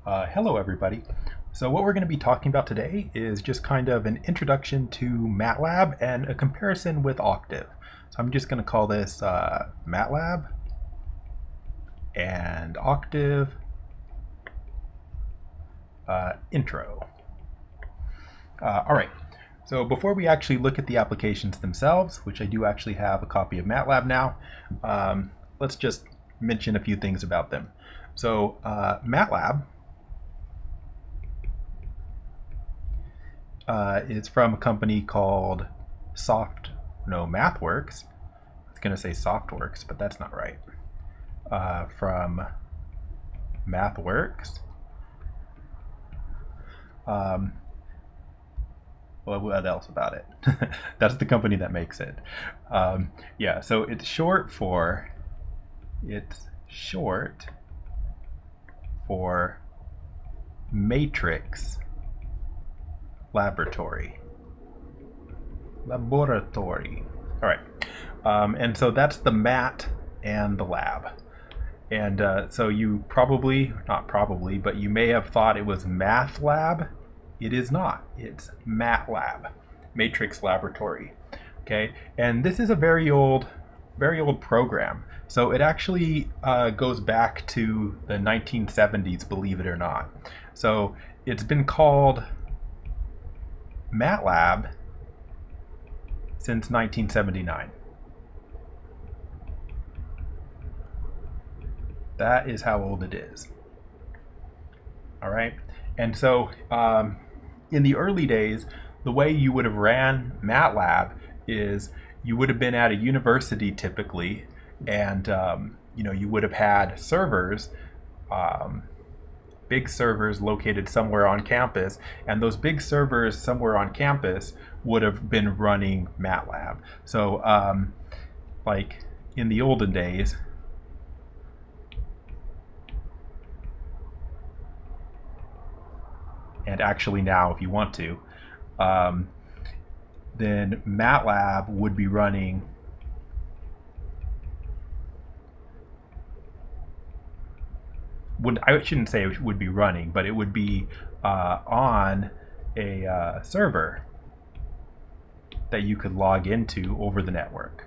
Hello everybody. So what we're going to be talking about today is just kind of an introduction to MATLAB and a comparison with Octave. So I'm just going to call this MATLab and Octave Intro. Alright, so before we actually look at the applications themselves, which I do actually have a copy of MATLAB now, let's just mention a few things about them. So MATLAB is from a company called MathWorks. I was going to say SoftWorks, but that's not right. From MathWorks. Well, what else about it? That's the company that makes it. Yeah, so it's short for Matrix Laboratory. All right. And so that's the mat and the lab. And so you not probably, but you may have thought it was Matlab. It is not. It's Matlab, Matrix Laboratory. Okay. And this is a very old program. So it actually goes back to the 1970s, believe it or not. So it's been called Matlab since 1979. That is how old it is. All right. And so in the early days, the way you would have ran MATLAB is you would have been at a university typically, and you would have had servers, big servers located somewhere on campus, and those big servers somewhere on campus would have been running MATLAB. So like in the olden days, and actually now if you want to, then MATLAB would be running I shouldn't say it would be running, but it would be on a server that you could log into over the network.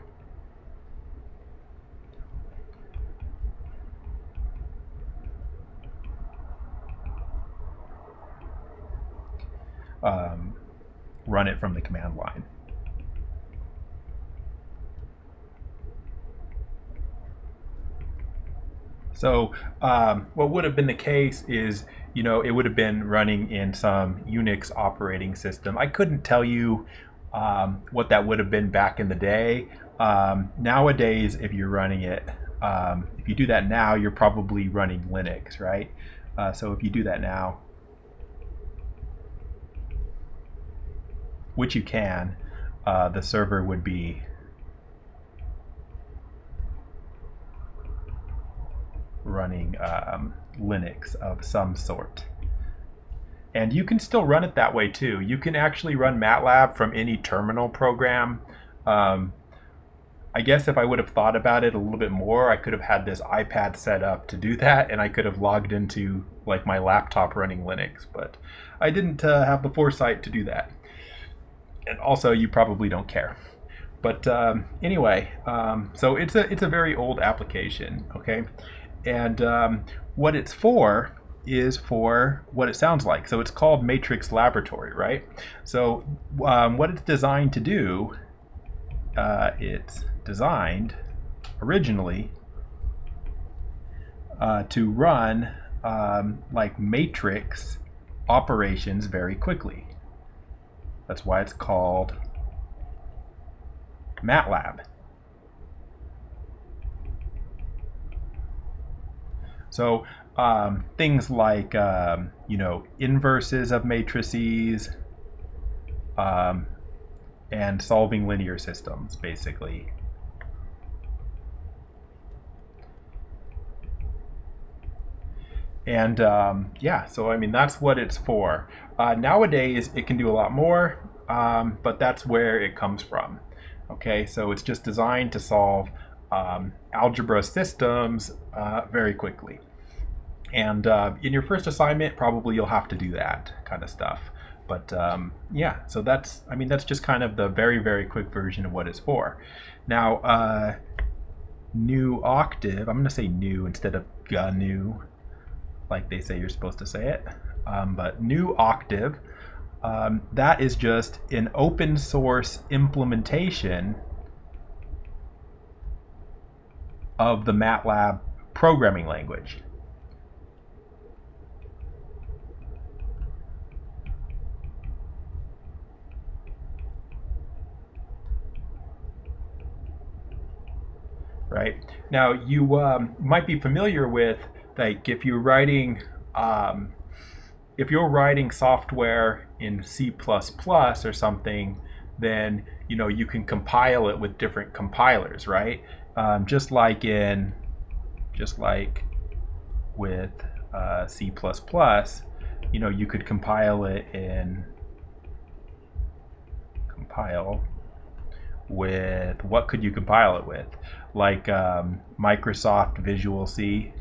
Run it from the command line. So what would have been the case is, it would have been running in some Unix operating system. I couldn't tell you what that would have been back in the day. Nowadays, if you're running it, if you do that now, you're probably running Linux, right? So if you do that now, which you can, the server would be running Linux of some sort. And you can still run it that way too. You can actually run MATLAB from any terminal program. I guess if I would have thought about it a little bit more, I could have had this iPad set up to do that, and I could have logged into like my laptop running Linux, but I didn't have the foresight to do that. And also, you probably don't care. But anyway, so it's a very old application, okay? And what it's for is for what it sounds like. So it's called Matrix Laboratory, right? So what it's designed to do, it's designed originally to run like matrix operations very quickly. That's why it's called MATLAB. So things like inverses of matrices and solving linear systems, basically. And yeah, so I mean, that's what it's for. Nowadays, it can do a lot more, but that's where it comes from. Okay, so it's just designed to solve algebra systems very quickly. And in your first assignment, probably you'll have to do that kind of stuff. But yeah, so that's just kind of the very, very quick version of what it's for. Now, new octave, I'm going to say new instead of GNU, like they say you're supposed to say it. But new octave, that is just an open source implementation of the Matlab programming language. Right now, you might be familiar with, like, if you're writing software in C++ or something, then you can compile it with different compilers, right? Just like with C++, you could compile it in with, what could you compile it with? Like Microsoft Visual C.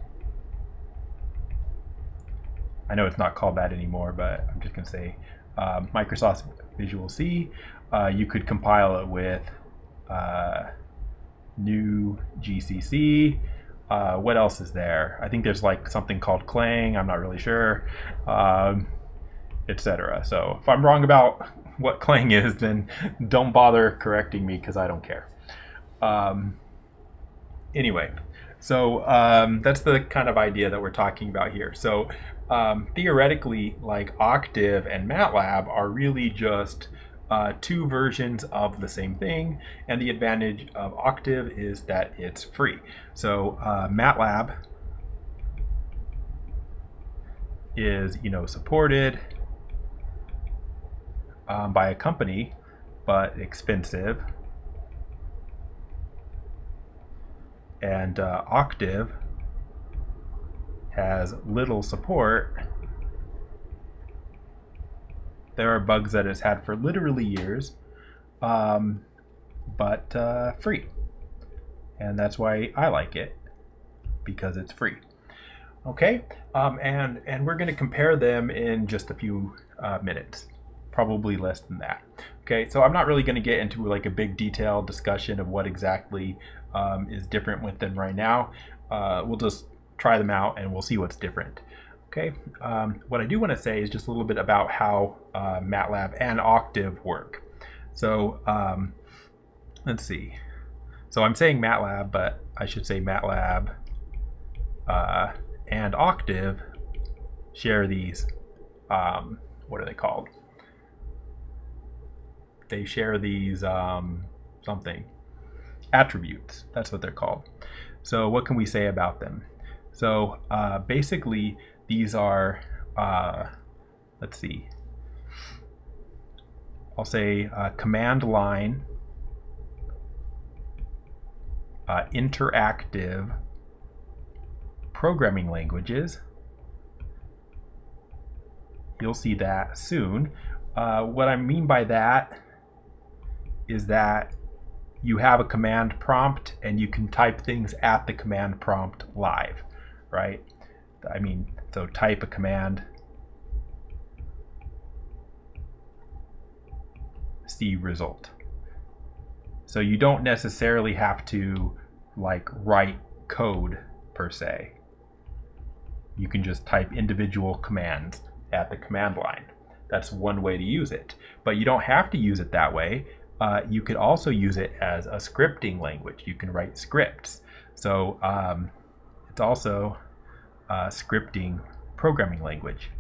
I know it's not called that anymore, but I'm just going to say Microsoft Visual C. You could compile it with new GCC. What else is there? I think there's like something called Clang. I'm not really sure, etc. So if I'm wrong about what Clang is, then don't bother correcting me because I don't care. Anyway, so that's the kind of idea that we're talking about here. So theoretically, like Octave and Matlab are really just two versions of the same thing, and the advantage of Octave is that it's free. So Matlab is supported by a company, but expensive. And Octave has little support. There are bugs that it's had for literally years, but free. And that's why I like it, because it's free. Okay, and we're going to compare them in just a few minutes, probably less than that. Okay, so I'm not really going to get into like a big detailed discussion of what exactly is different with them right now. We'll just try them out and we'll see what's different. Okay, what I do want to say is just a little bit about how Matlab and Octave work. So let's see. So I'm saying Matlab, but I should say Matlab and Octave share these, what are they called? They share these something. Attributes, that's what they're called. So what can we say about them? So basically these are, let's see, I'll say command line, interactive programming languages. You'll see that soon. What I mean by that is that you have a command prompt and you can type things at the command prompt live, right? I mean, so type a command, see result. So you don't necessarily have to like write code per se. You can just type individual commands at the command line. That's one way to use it, but you don't have to use it that way. You could also use it as a scripting language. You can write scripts. So it's also a scripting programming language.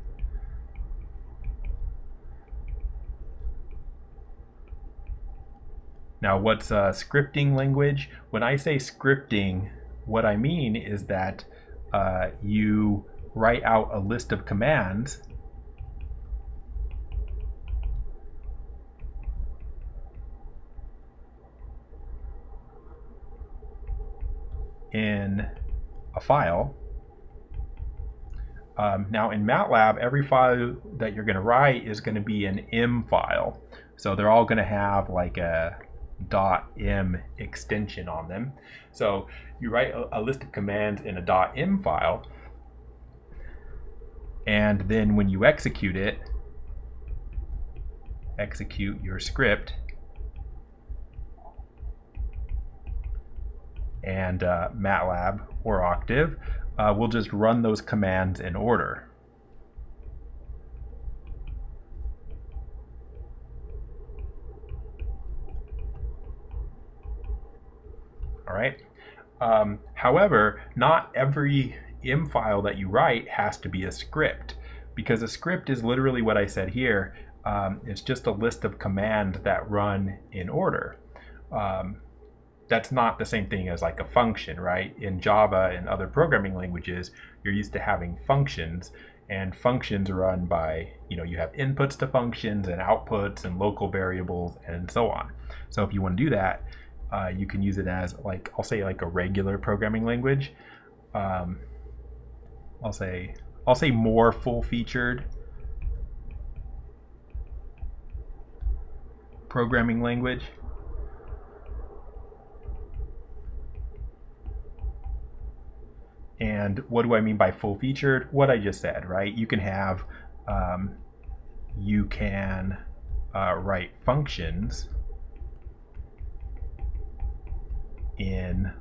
Now, what's a scripting language? When I say scripting, what I mean is that you write out a list of commands in a file. Now in MATLAB, every file that you're going to write is going to be an M file. So they're all going to have like a .m extension on them. So you write a list of commands in a .m file, And then when you execute it, execute your script, and Matlab or Octave will just run those commands in order. All right. However, not every IM file that you write has to be a script, because a script is literally what I said here. It's just a list of commands that run in order. That's not the same thing as like a function, right? In Java and other programming languages, you're used to having functions, and functions run by, you have inputs to functions and outputs and local variables and so on. So if you want to do that, you can use it as, like, I'll say like a regular programming language. I'll say more full-featured programming language. And what do I mean by full-featured? What I just said, right? You can have, write functions in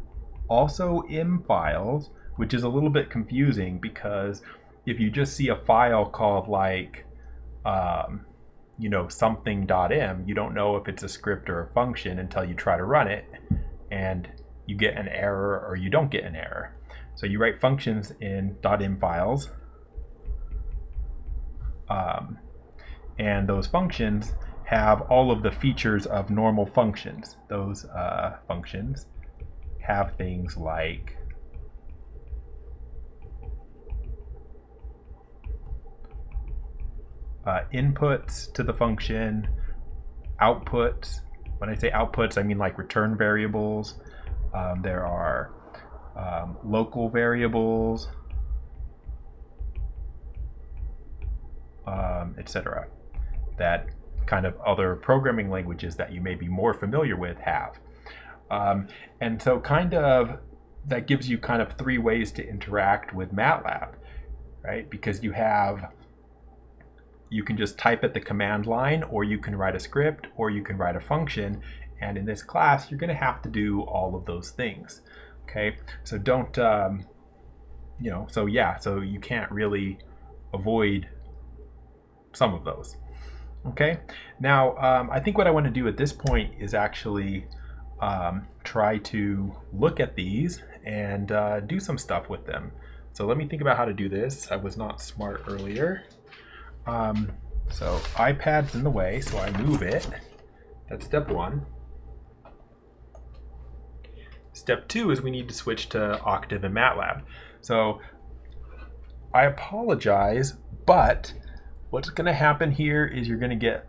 also IM files, which is a little bit confusing, because if you just see a file called like something.m, you don't know if it's a script or a function until you try to run it, and you get an error or you don't get an error. So you write functions in .im files, and those functions have all of the features of normal functions. Those functions have things like inputs to the function, outputs. When I say outputs, I mean like return variables. There are local variables, etc. that kind of other programming languages that you may be more familiar with have. And so kind of that gives you kind of three ways to interact with Matlab, right? Because you can just type at the command line, or you can write a script, or you can write a function. And in this class, you're going to have to do all of those things. Okay, so don't, so you can't really avoid some of those. Okay, now I think what I want to do at this point is actually try to look at these and do some stuff with them. So let me think about how to do this. I was not smart earlier. So iPad's in the way, so I move it. That's step one. Step two is we need to switch to Octave and Matlab. So I apologize, but what's going to happen here is you're going to get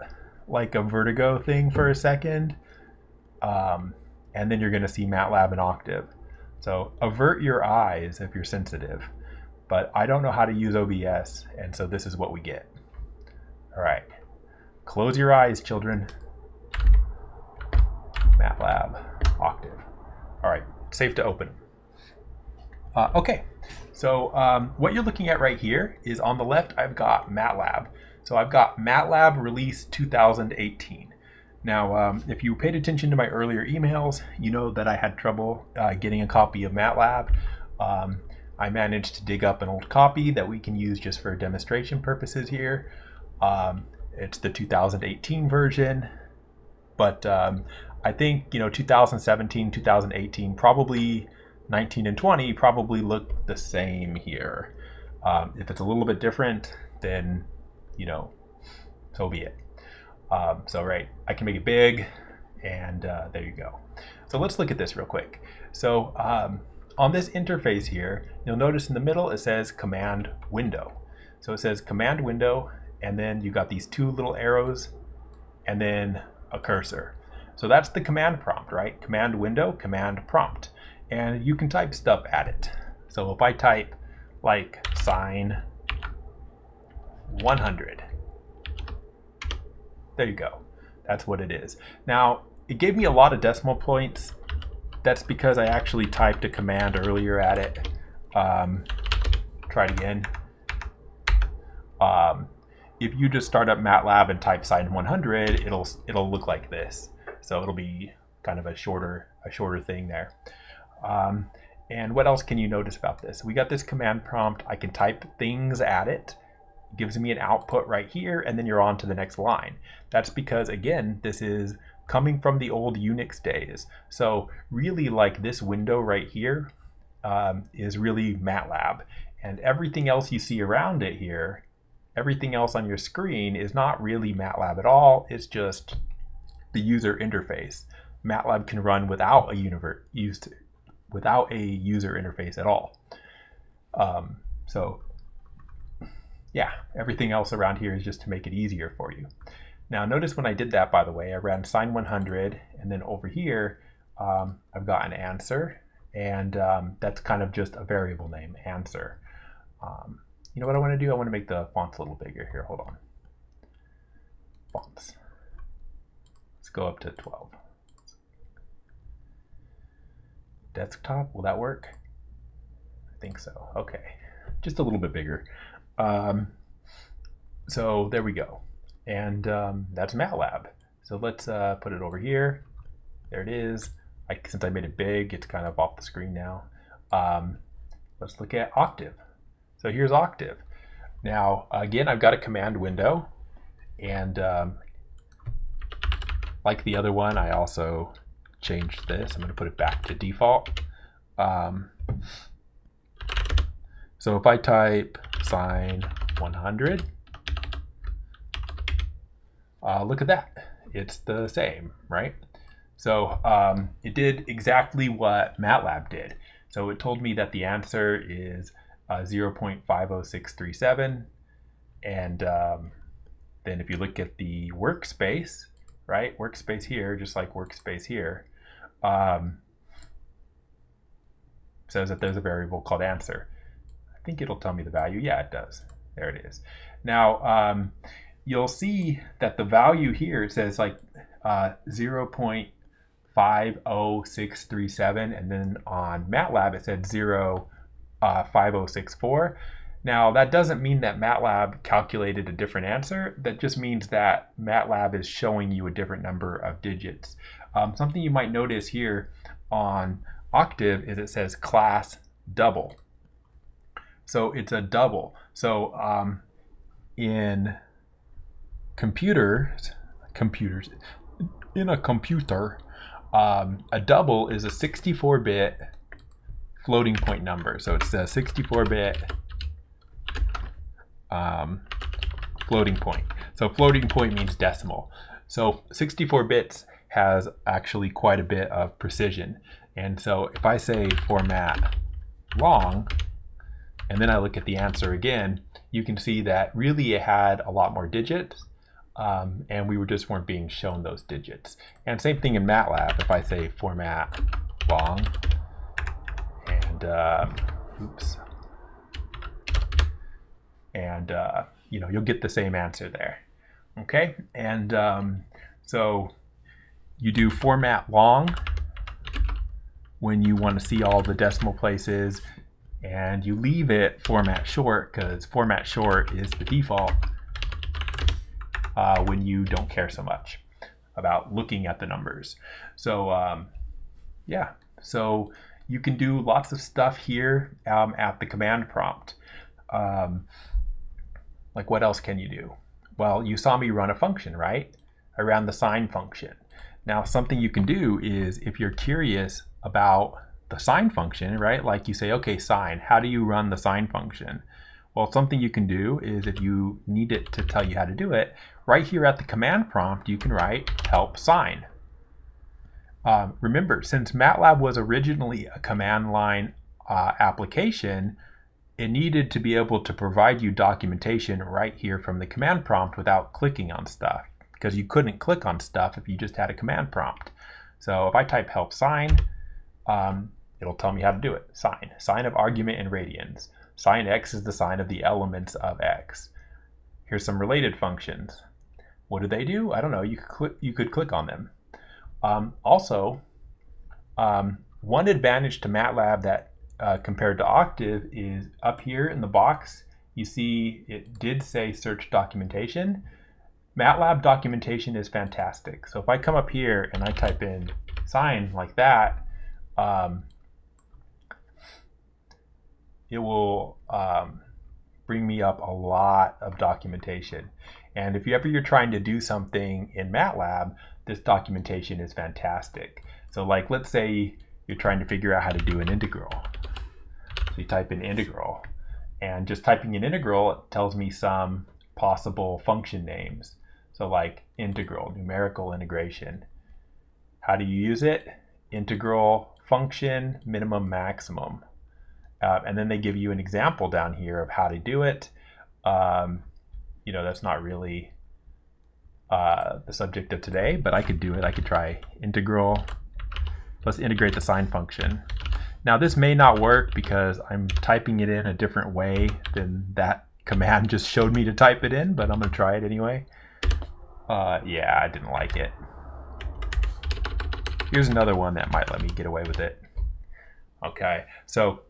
like a vertigo thing for a second, and then you're going to see Matlab and Octave. So avert your eyes if you're sensitive, but I don't know how to use OBS, and so this is what we get. All right, close your eyes, children. Matlab, Octave. All right, safe to open. Okay, so what you're looking at right here is on the left, I've got Matlab. So I've got Matlab release 2018. Now, if you paid attention to my earlier emails, you know that I had trouble getting a copy of Matlab. I managed to dig up an old copy that we can use just for demonstration purposes here. It's the 2018 version, but I think 2017, 2018, probably 19 and 20 probably look the same here. If it's a little bit different, then so be it. So right, I can make it big, and there you go. So let's look at this real quick. So on this interface here, you'll notice in the middle it says command window. So it says command window, and then you got these two little arrows, and then a cursor. So that's the command prompt, right? Command window, command prompt. And you can type stuff at it. So if I type like sine 100, there you go. That's what it is. Now, it gave me a lot of decimal points. That's because I actually typed a command earlier at it. Try it again. If you just start up MATLAB and type sine 100, it'll look like this. So it'll be kind of a shorter thing there. And what else can you notice about this? We got this command prompt. I can type things at it. It gives me an output right here, and then you're on to the next line. That's because, again, this is coming from the old Unix days. So really, like, this window right here is really MATLAB. And everything else you see around it here, everything else on your screen is not really MATLAB at all. It's just the user interface. MATLAB can run without a user interface at all. So yeah, everything else around here is just to make it easier for you. Now notice when I did that, by the way, I ran sine 100, and then over here I've got an answer, and that's kind of just a variable name, answer. You know what I want to do? I want to make the fonts a little bigger here. Hold on. Fonts. Let's go up to 12. Desktop, will that work? I think so. Okay, just a little bit bigger. So there we go. And that's MATLAB. So let's put it over here. There it is. Since I made it big, it's kind of off the screen now. Let's look at Octave. So here's Octave. Now, again, I've got a command window, and like the other one, I also changed this. I'm going to put it back to default. So if I type sine 100, look at that. It's the same, right? So it did exactly what MATLAB did. So it told me that the answer is 0.50637, and then if you look at the workspace, right, workspace here, just like workspace here, says that there's a variable called answer. I think it'll tell me the value. Yeah, it does. There it is. Now you'll see that the value here, it says like 0.50637, and then on MATLAB it said 0.5064. Now that doesn't mean that MATLAB calculated a different answer. That just means that MATLAB is showing you a different number of digits. Something you might notice here on Octave is it says class double. So it's a double. So in computers, in a computer, a double is a 64-bit floating point number. So it's a 64-bit floating point. So floating point means decimal. So 64 bits has actually quite a bit of precision. And so if I say format long, and then I look at the answer again, you can see that really it had a lot more digits, and we weren't being shown those digits. And same thing in MATLAB. If I say format long, and you'll get the same answer there. Okay, and so you do format long when you want to see all the decimal places, and you leave it format short because format short is the default when you don't care so much about looking at the numbers. So yeah, so you can do lots of stuff here at the command prompt. Like what else can you do? Well, you saw me run a function, right? I ran the sine function. Now something you can do is, if you're curious about the sine function, right? Like you say, okay, sine, how do you run the sine function? Well, something you can do is, if you need it to tell you how to do it, right here at the command prompt, you can write help sine. Remember, since MATLAB was originally a command line application, it needed to be able to provide you documentation right here from the command prompt without clicking on stuff, because you couldn't click on stuff if you just had a command prompt. So if I type help sine, it'll tell me how to do it. Sine of argument in radians. Sine x is the sign of the elements of x. Here's some related functions. What do they do? I don't know. You could click on them. Also, one advantage to MATLAB that compared to Octave is up here in the box, you see it did say search documentation. MATLAB documentation is fantastic. So if I come up here and I type in sine like that, it will bring me up a lot of documentation. And if you're trying to do something in MATLAB, this documentation is fantastic. So like, let's say you're trying to figure out how to do an integral. So you type in integral, and just typing in integral, it tells me some possible function names. So like integral, numerical integration. How do you use it? Integral function, minimum, maximum. And then they give you an example down here of how to do it. That's not really the subject of today, but I could do it. I could try integral. Let's integrate the sine function. Now this may not work because I'm typing it in a different way than that command just showed me to type it in, but I'm going to try it anyway. Yeah, I didn't like it. Here's another one that might let me get away with it. Okay, so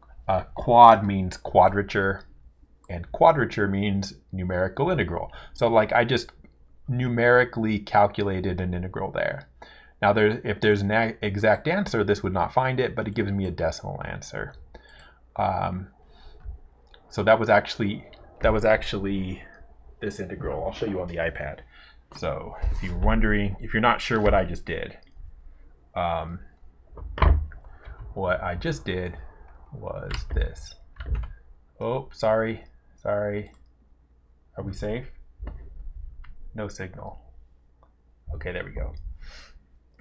quad means quadrature, and quadrature means numerical integral. So like I just numerically calculated an integral there. Now if there's an exact answer, this would not find it, but it gives me a decimal answer. So that was actually this integral. I'll show you on the iPad. So if you're wondering, if you're not sure what I just did, what I just did was this. Oh, sorry. Are we safe? No signal. Okay, there we go.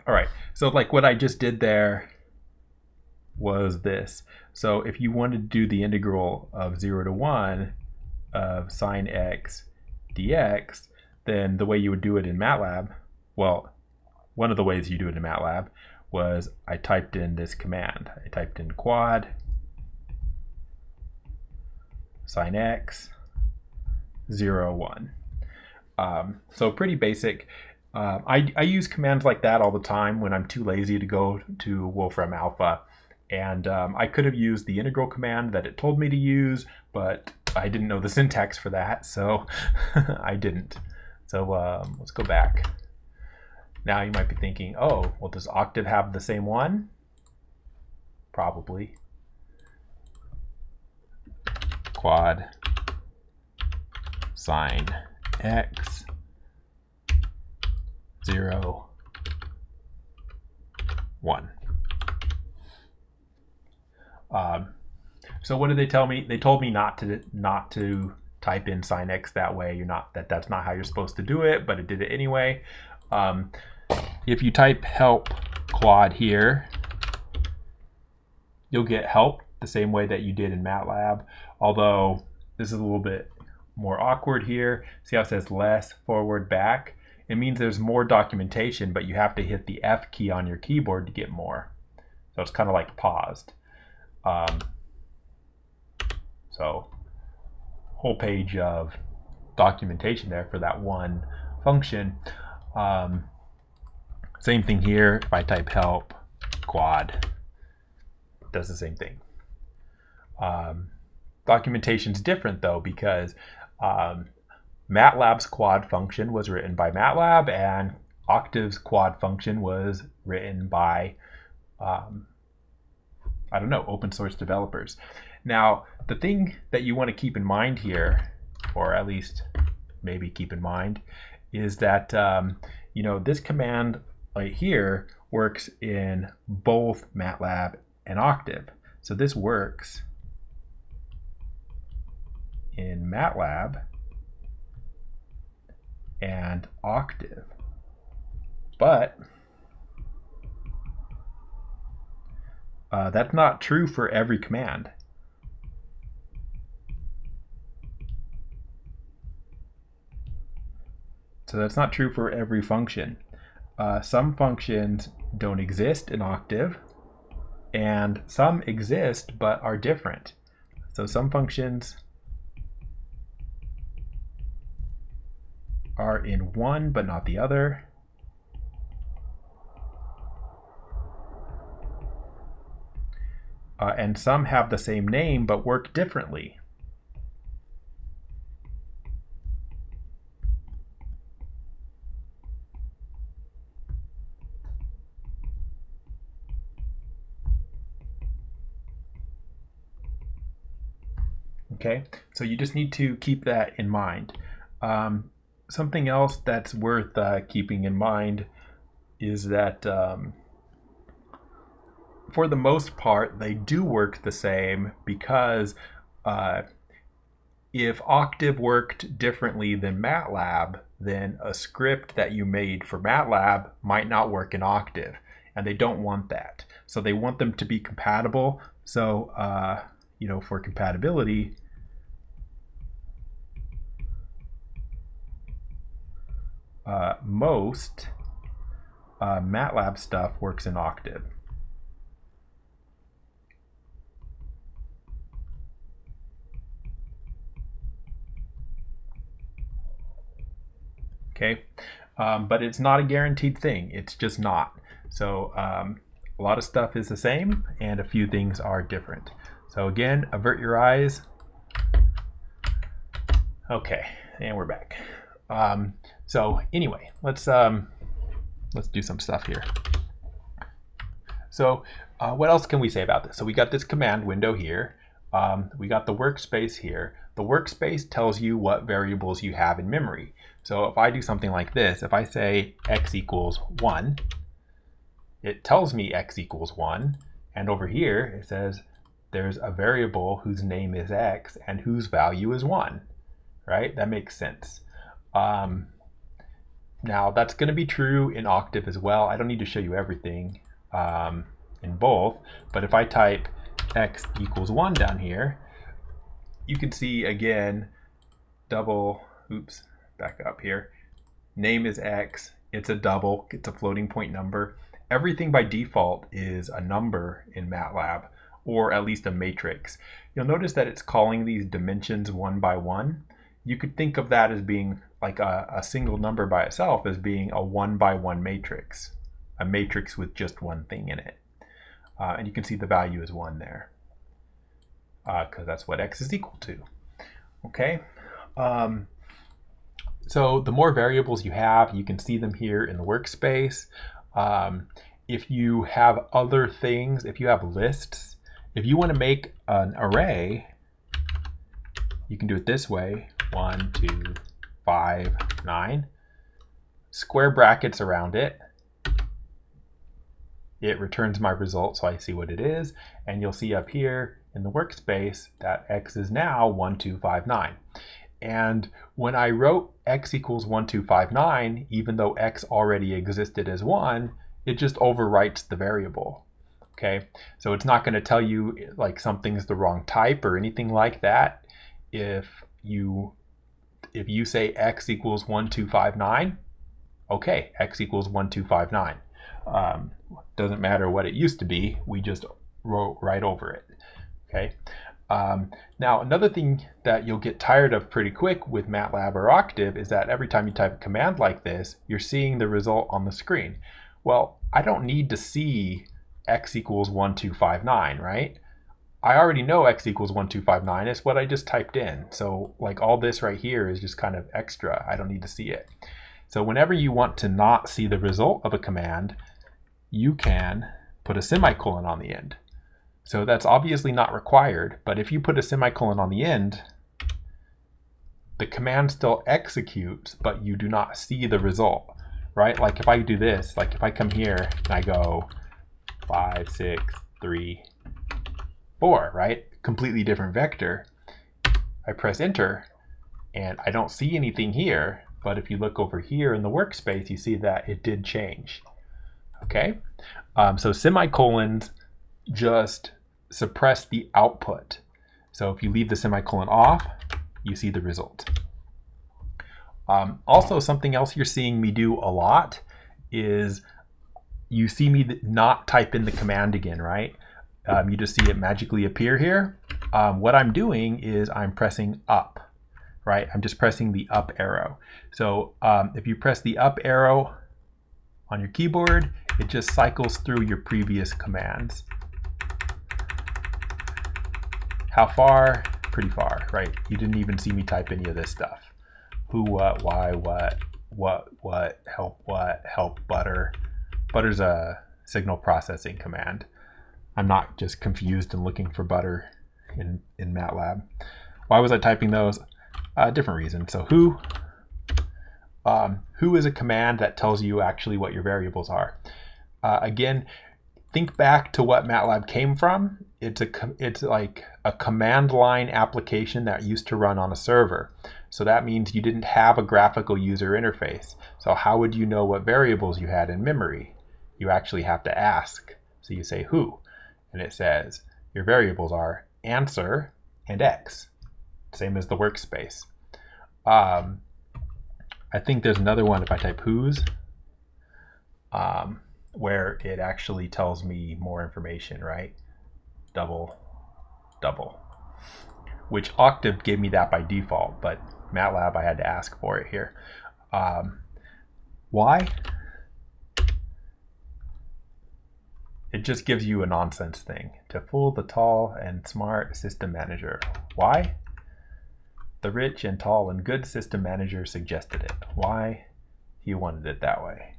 All right, so like what I just did there was this. So if you wanted to do the integral of 0 to 1 of sine x dx, then the way you would do it in MATLAB, well, one of the ways you do it in MATLAB was I typed in this command. I typed in quad sine x 0, 1. So pretty basic. I use commands like that all the time when I'm too lazy to go to Wolfram Alpha. And I could have used the integral command that it told me to use, but I didn't know the syntax for that, so I didn't. So let's go back. Now you might be thinking, oh, well, does Octave have the same one? Probably. Quad sine x 0, 1. So what did they tell me? They told me not to type in sine x that way. That's not how you're supposed to do it, but it did it anyway. If you type help quad here, you'll get help the same way that you did in MATLAB, although this is a little bit more awkward here. See how it says less forward back? It means there's more documentation, but you have to hit the F key on your keyboard to get more. So it's kind of like paused. So whole page of documentation there for that one function. Same thing here. If I type help quad, it does the same thing. Documentation's different though, because MATLAB's quad function was written by MATLAB, and Octave's quad function was written by open source developers. Now, the thing that you want to keep in mind here, or at least maybe keep in mind, is that this command right here works in both MATLAB and Octave. So this works in MATLAB and Octave, but that's not true for every command. So that's not true for every function. Some functions don't exist in Octave, and some exist but are different. So some functions are in one but not the other. And some have the same name but work differently. Okay, so you just need to keep that in mind. Something else that's worth keeping in mind is that for the most part, they do work the same, because if Octave worked differently than Matlab, then a script that you made for Matlab might not work in Octave, and they don't want that. So they want them to be compatible. So, for compatibility, most Matlab stuff works in Octave. Okay, but it's not a guaranteed thing. It's just not. So a lot of stuff is the same, and a few things are different. So again, avert your eyes. Okay, and we're back. So anyway, let's do some stuff here. So what else can we say about this? So we got this command window here. We got the workspace here. The workspace tells you what variables you have in memory. So if I do something like this, if I say x equals 1, it tells me x equals 1. And over here, it says there's a variable whose name is x and whose value is 1. Right? That makes sense. Now, that's going to be true in Octave as well. I don't need to show you everything in both. But if I type x equals 1 down here, you can see again, back up here. Name is x, it's a double, it's a floating point number. Everything by default is a number in Matlab, or at least a matrix. You'll notice that it's calling these dimensions one by one. You could think of that as being like a single number by itself, as being a 1 by 1 matrix, a matrix with just one thing in it. And you can see the value is 1 there, because that's what x is equal to. Okay. So the more variables you have, you can see them here in the workspace. If you have other things, if you have lists, if you want to make an array, you can do it this way: 1, 2, 5, 9. Square brackets around it. It returns my result, so I see what it is. And you'll see up here in the workspace that x is now 1, 2, 5, 9. And when I wrote x equals 1, 2, 5, 9, even though x already existed as 1, it just overwrites the variable. Okay, so it's not going to tell you like something's the wrong type or anything like that. If you say x equals 1, 2, 5, 9, okay, x equals 1, 2, 5, 9. Doesn't matter what it used to be, we just wrote right over it. Okay. Now, another thing that you'll get tired of pretty quick with Matlab or Octave is that every time you type a command like this, you're seeing the result on the screen. Well, I don't need to see x equals 1, 2, 5, 9, right? I already know x equals 1, 2, 5, 9. It's what I just typed in. So like all this right here is just kind of extra. I don't need to see it. So whenever you want to not see the result of a command, you can put a semicolon on the end. So that's obviously not required, but if you put a semicolon on the end, the command still executes, but you do not see the result, right? Like if I do this, like if I come here and I go 5, 6, 3, 4, right? Completely different vector. I press enter and I don't see anything here, but if you look over here in the workspace, you see that it did change. Okay, so semicolons just suppress the output. So if you leave the semicolon off, you see the result. Also, something else you're seeing me do a lot is you see me not type in the command again, right? You just see it magically appear here. What I'm doing is I'm pressing up, right? I'm just pressing the up arrow. So if you press the up arrow on your keyboard, it just cycles through your previous commands. How far? Pretty far, right? You didn't even see me type any of this stuff. Who, what, why, what, help, butter. Butter's a signal processing command. I'm not just confused and looking for butter in Matlab. Why was I typing those? Different reason. So who is a command that tells you actually what your variables are. Again, think back to what MATLAB came from. It's like a command line application that used to run on a server. So that means you didn't have a graphical user interface. So how would you know what variables you had in memory? You actually have to ask. So you say who, and it says your variables are answer and x, same as the workspace. I think there's another one if I type whose, where it actually tells me more information, right? Double, which Octave gave me that by default, but MATLAB I had to ask for it here. Why? It just gives you a nonsense thing. To fool the tall and smart system manager. Why? The rich and tall and good system manager suggested it. Why? He wanted it that way.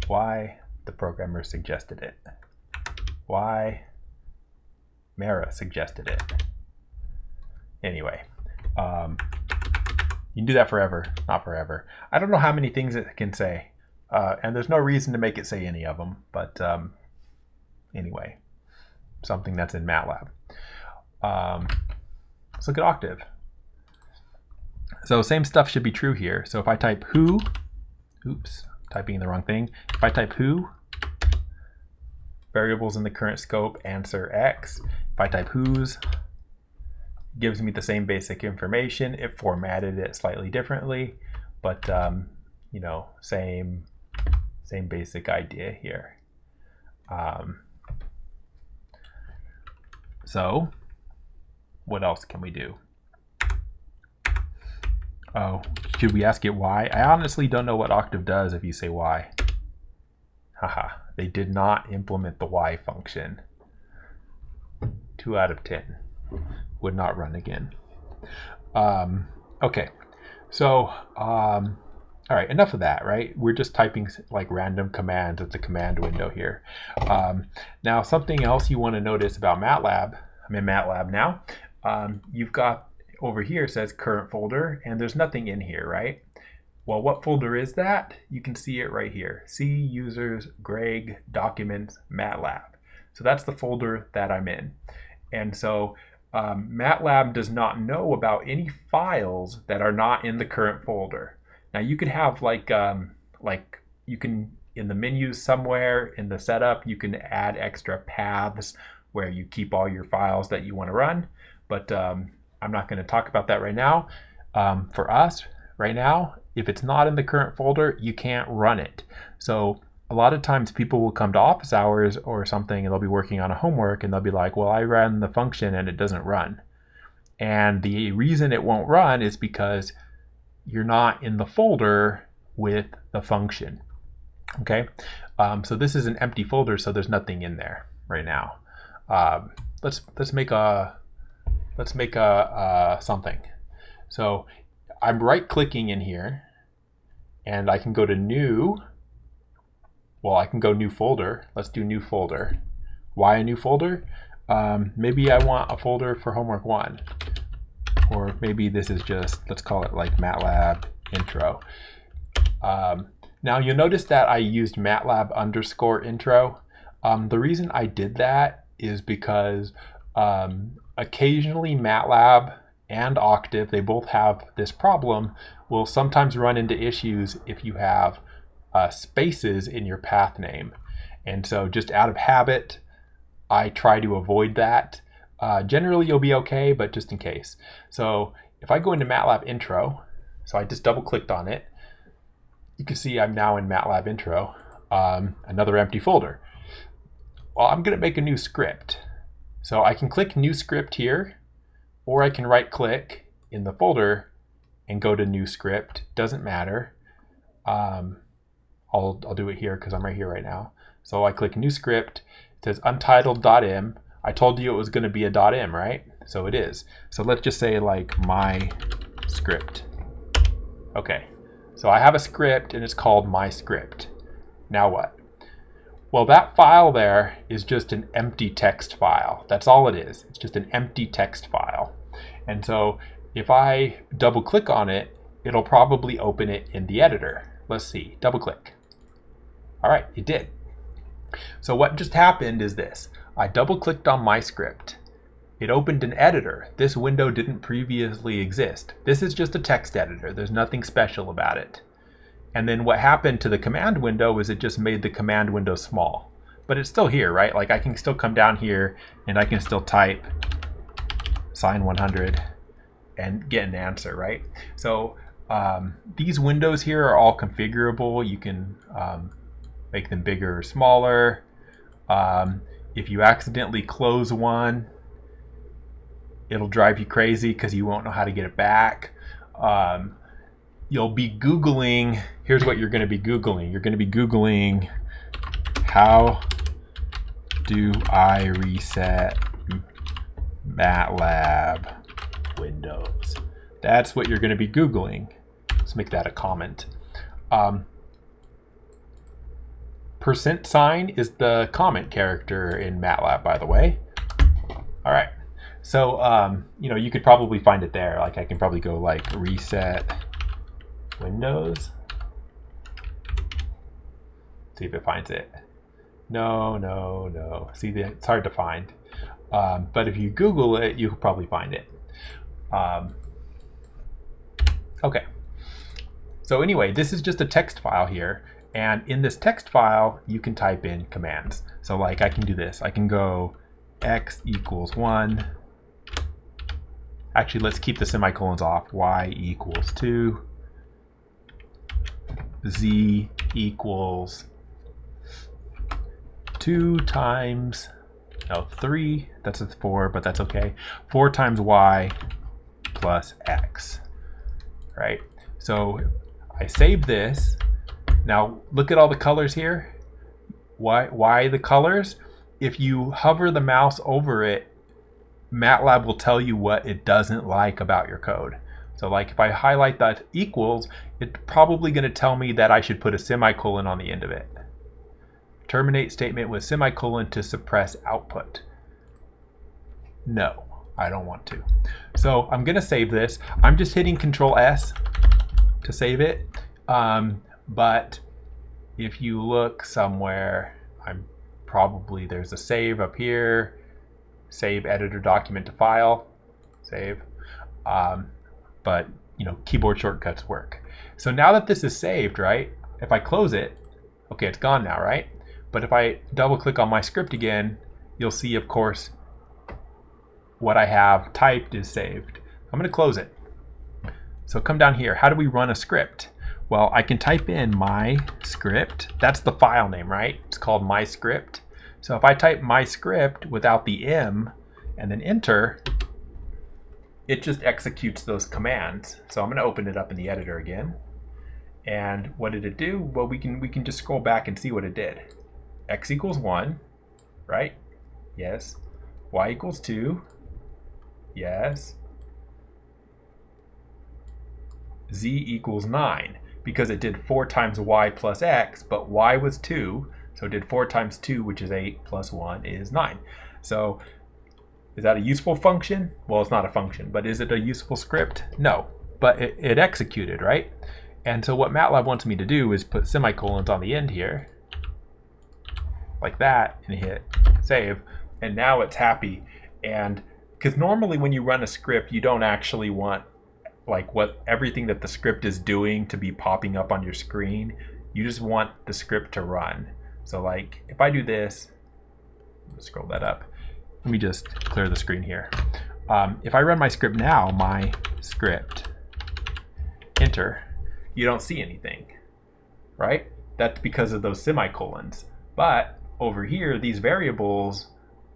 Why? The programmer suggested it. Why? Mara suggested it. Anyway, you can do that forever, not forever. I don't know how many things it can say, and there's no reason to make it say any of them, but anyway, something that's in MATLAB. Let's look at Octave. So same stuff should be true here. So if I type who, oops, typing in the wrong thing. If I type who, variables in the current scope, answer x. If I type whose, it gives me the same basic information. It formatted it slightly differently, but you know, same basic idea here. So what else can we do? Oh, should we ask it why? I honestly don't know what Octave does if you say why. Haha, they did not implement the why function. 2 out of 10. Would not run again. Okay, so all right, enough of that, right? We're just typing like random commands at the command window here. Now, something else you want to notice about MATLAB, I'm in MATLAB now, you've got over here says current folder, and there's nothing in here, right? Well, what folder is that? You can see it right here. C, users, Greg, documents, MATLAB. So that's the folder that I'm in. And so MATLAB does not know about any files that are not in the current folder. Now you could have like you can, in the menus somewhere in the setup, you can add extra paths where you keep all your files that you want to run, but I'm not going to talk about that right now. For us, right now, if it's not in the current folder, you can't run it. So a lot of times people will come to office hours or something and they'll be working on a homework and they'll be like, well, I ran the function and it doesn't run. And the reason it won't run is because you're not in the folder with the function. Okay, so this is an empty folder, so there's nothing in there right now. Let's make a something. So I'm right-clicking in here, and I can go to new. Well, I can go new folder. Let's do new folder. Why a new folder? Maybe I want a folder for homework 1. Or maybe this is just, let's call it like Matlab Intro. Now you'll notice that I used Matlab _intro. The reason I did that is because occasionally Matlab and Octave, they both have this problem, will sometimes run into issues if you have spaces in your path name. And so just out of habit, I try to avoid that. Generally you'll be okay, but just in case. So if I go into Matlab Intro, so I just double clicked on it, you can see I'm now in Matlab Intro, another empty folder. Well, I'm going to make a new script. So I can click new script here, or I can right click in the folder and go to new script. Doesn't matter. I'll do it here because I'm right here right now. So I click new script. It says untitled.m. I told you it was going to be a .m, right? So it is. So let's just say like my script. Okay. So I have a script and it's called my script. Now what? Well, that file there is just an empty text file. That's all it is. It's just an empty text file. And so if I double click on it, it'll probably open it in the editor. Let's see, double click. All right, it did. So what just happened is this. I double clicked on my script. It opened an editor. This window didn't previously exist. This is just a text editor. There's nothing special about it. And then what happened to the command window is it just made the command window small. But it's still here, right? Like I can still come down here and I can still type sine 100 and get an answer, right? So these windows here are all configurable. You can make them bigger or smaller. If you accidentally close one, it'll drive you crazy because you won't know how to get it back. You'll be Googling, here's what you're going to be Googling. You're going to be Googling, how do I reset MATLAB Windows? That's what you're going to be Googling. Let's make that a comment. Percent sign is the comment character in MATLAB, by the way. All right. So, you know, you could probably find it there. Like I can probably go like reset Windows. See if it finds it. No. See, it's hard to find. But if you Google it, you'll probably find it. Okay. So anyway, this is just a text file here. And in this text file, you can type in commands. So like I can do this. I can go x equals 1. Actually, let's keep the semicolons off. Y equals 2. Z equals 2 times, no, 3. That's a 4, but that's okay. 4 times y plus x, right? So I save this. Now look at all the colors here. Why the colors? If you hover the mouse over it, MATLAB will tell you what it doesn't like about your code. So like if I highlight that equals, it's probably going to tell me that I should put a semicolon on the end of it. Terminate statement with semicolon to suppress output. No, I don't want to. So I'm going to save this. I'm just hitting Control S to save it. But if you look somewhere, there's a save up here. Save editor document to file. Save. But you know, keyboard shortcuts work. So now that this is saved, right? If I close it, okay, it's gone now, right? But if I double click on my script again, you'll see, of course, what I have typed is saved. I'm going to close it. So come down here. How do we run a script? Well, I can type in my script. That's the file name, right? It's called my script. So if I type my script without the M and then enter, it just executes those commands. So I'm going to open it up in the editor again. And what did it do? Well, we can just scroll back and see what it did. X equals 1, right? Yes. Y equals 2. Yes. Z equals 9, because it did 4 times y plus x, but y was 2, so it did 4 times 2, which is 8, plus 1 is 9. So is that a useful function? Well, it's not a function, but is it a useful script? No, but it executed, right? And so what MATLAB wants me to do is put semicolons on the end here, like that, and hit save, and now it's happy. And because normally when you run a script, you don't actually want like everything that the script is doing to be popping up on your screen. You just want the script to run. So like if I do this, let's scroll that up. Let me just clear the screen here. If I run my script now, my script, enter, you don't see anything, right? That's because of those semicolons. But over here, these variables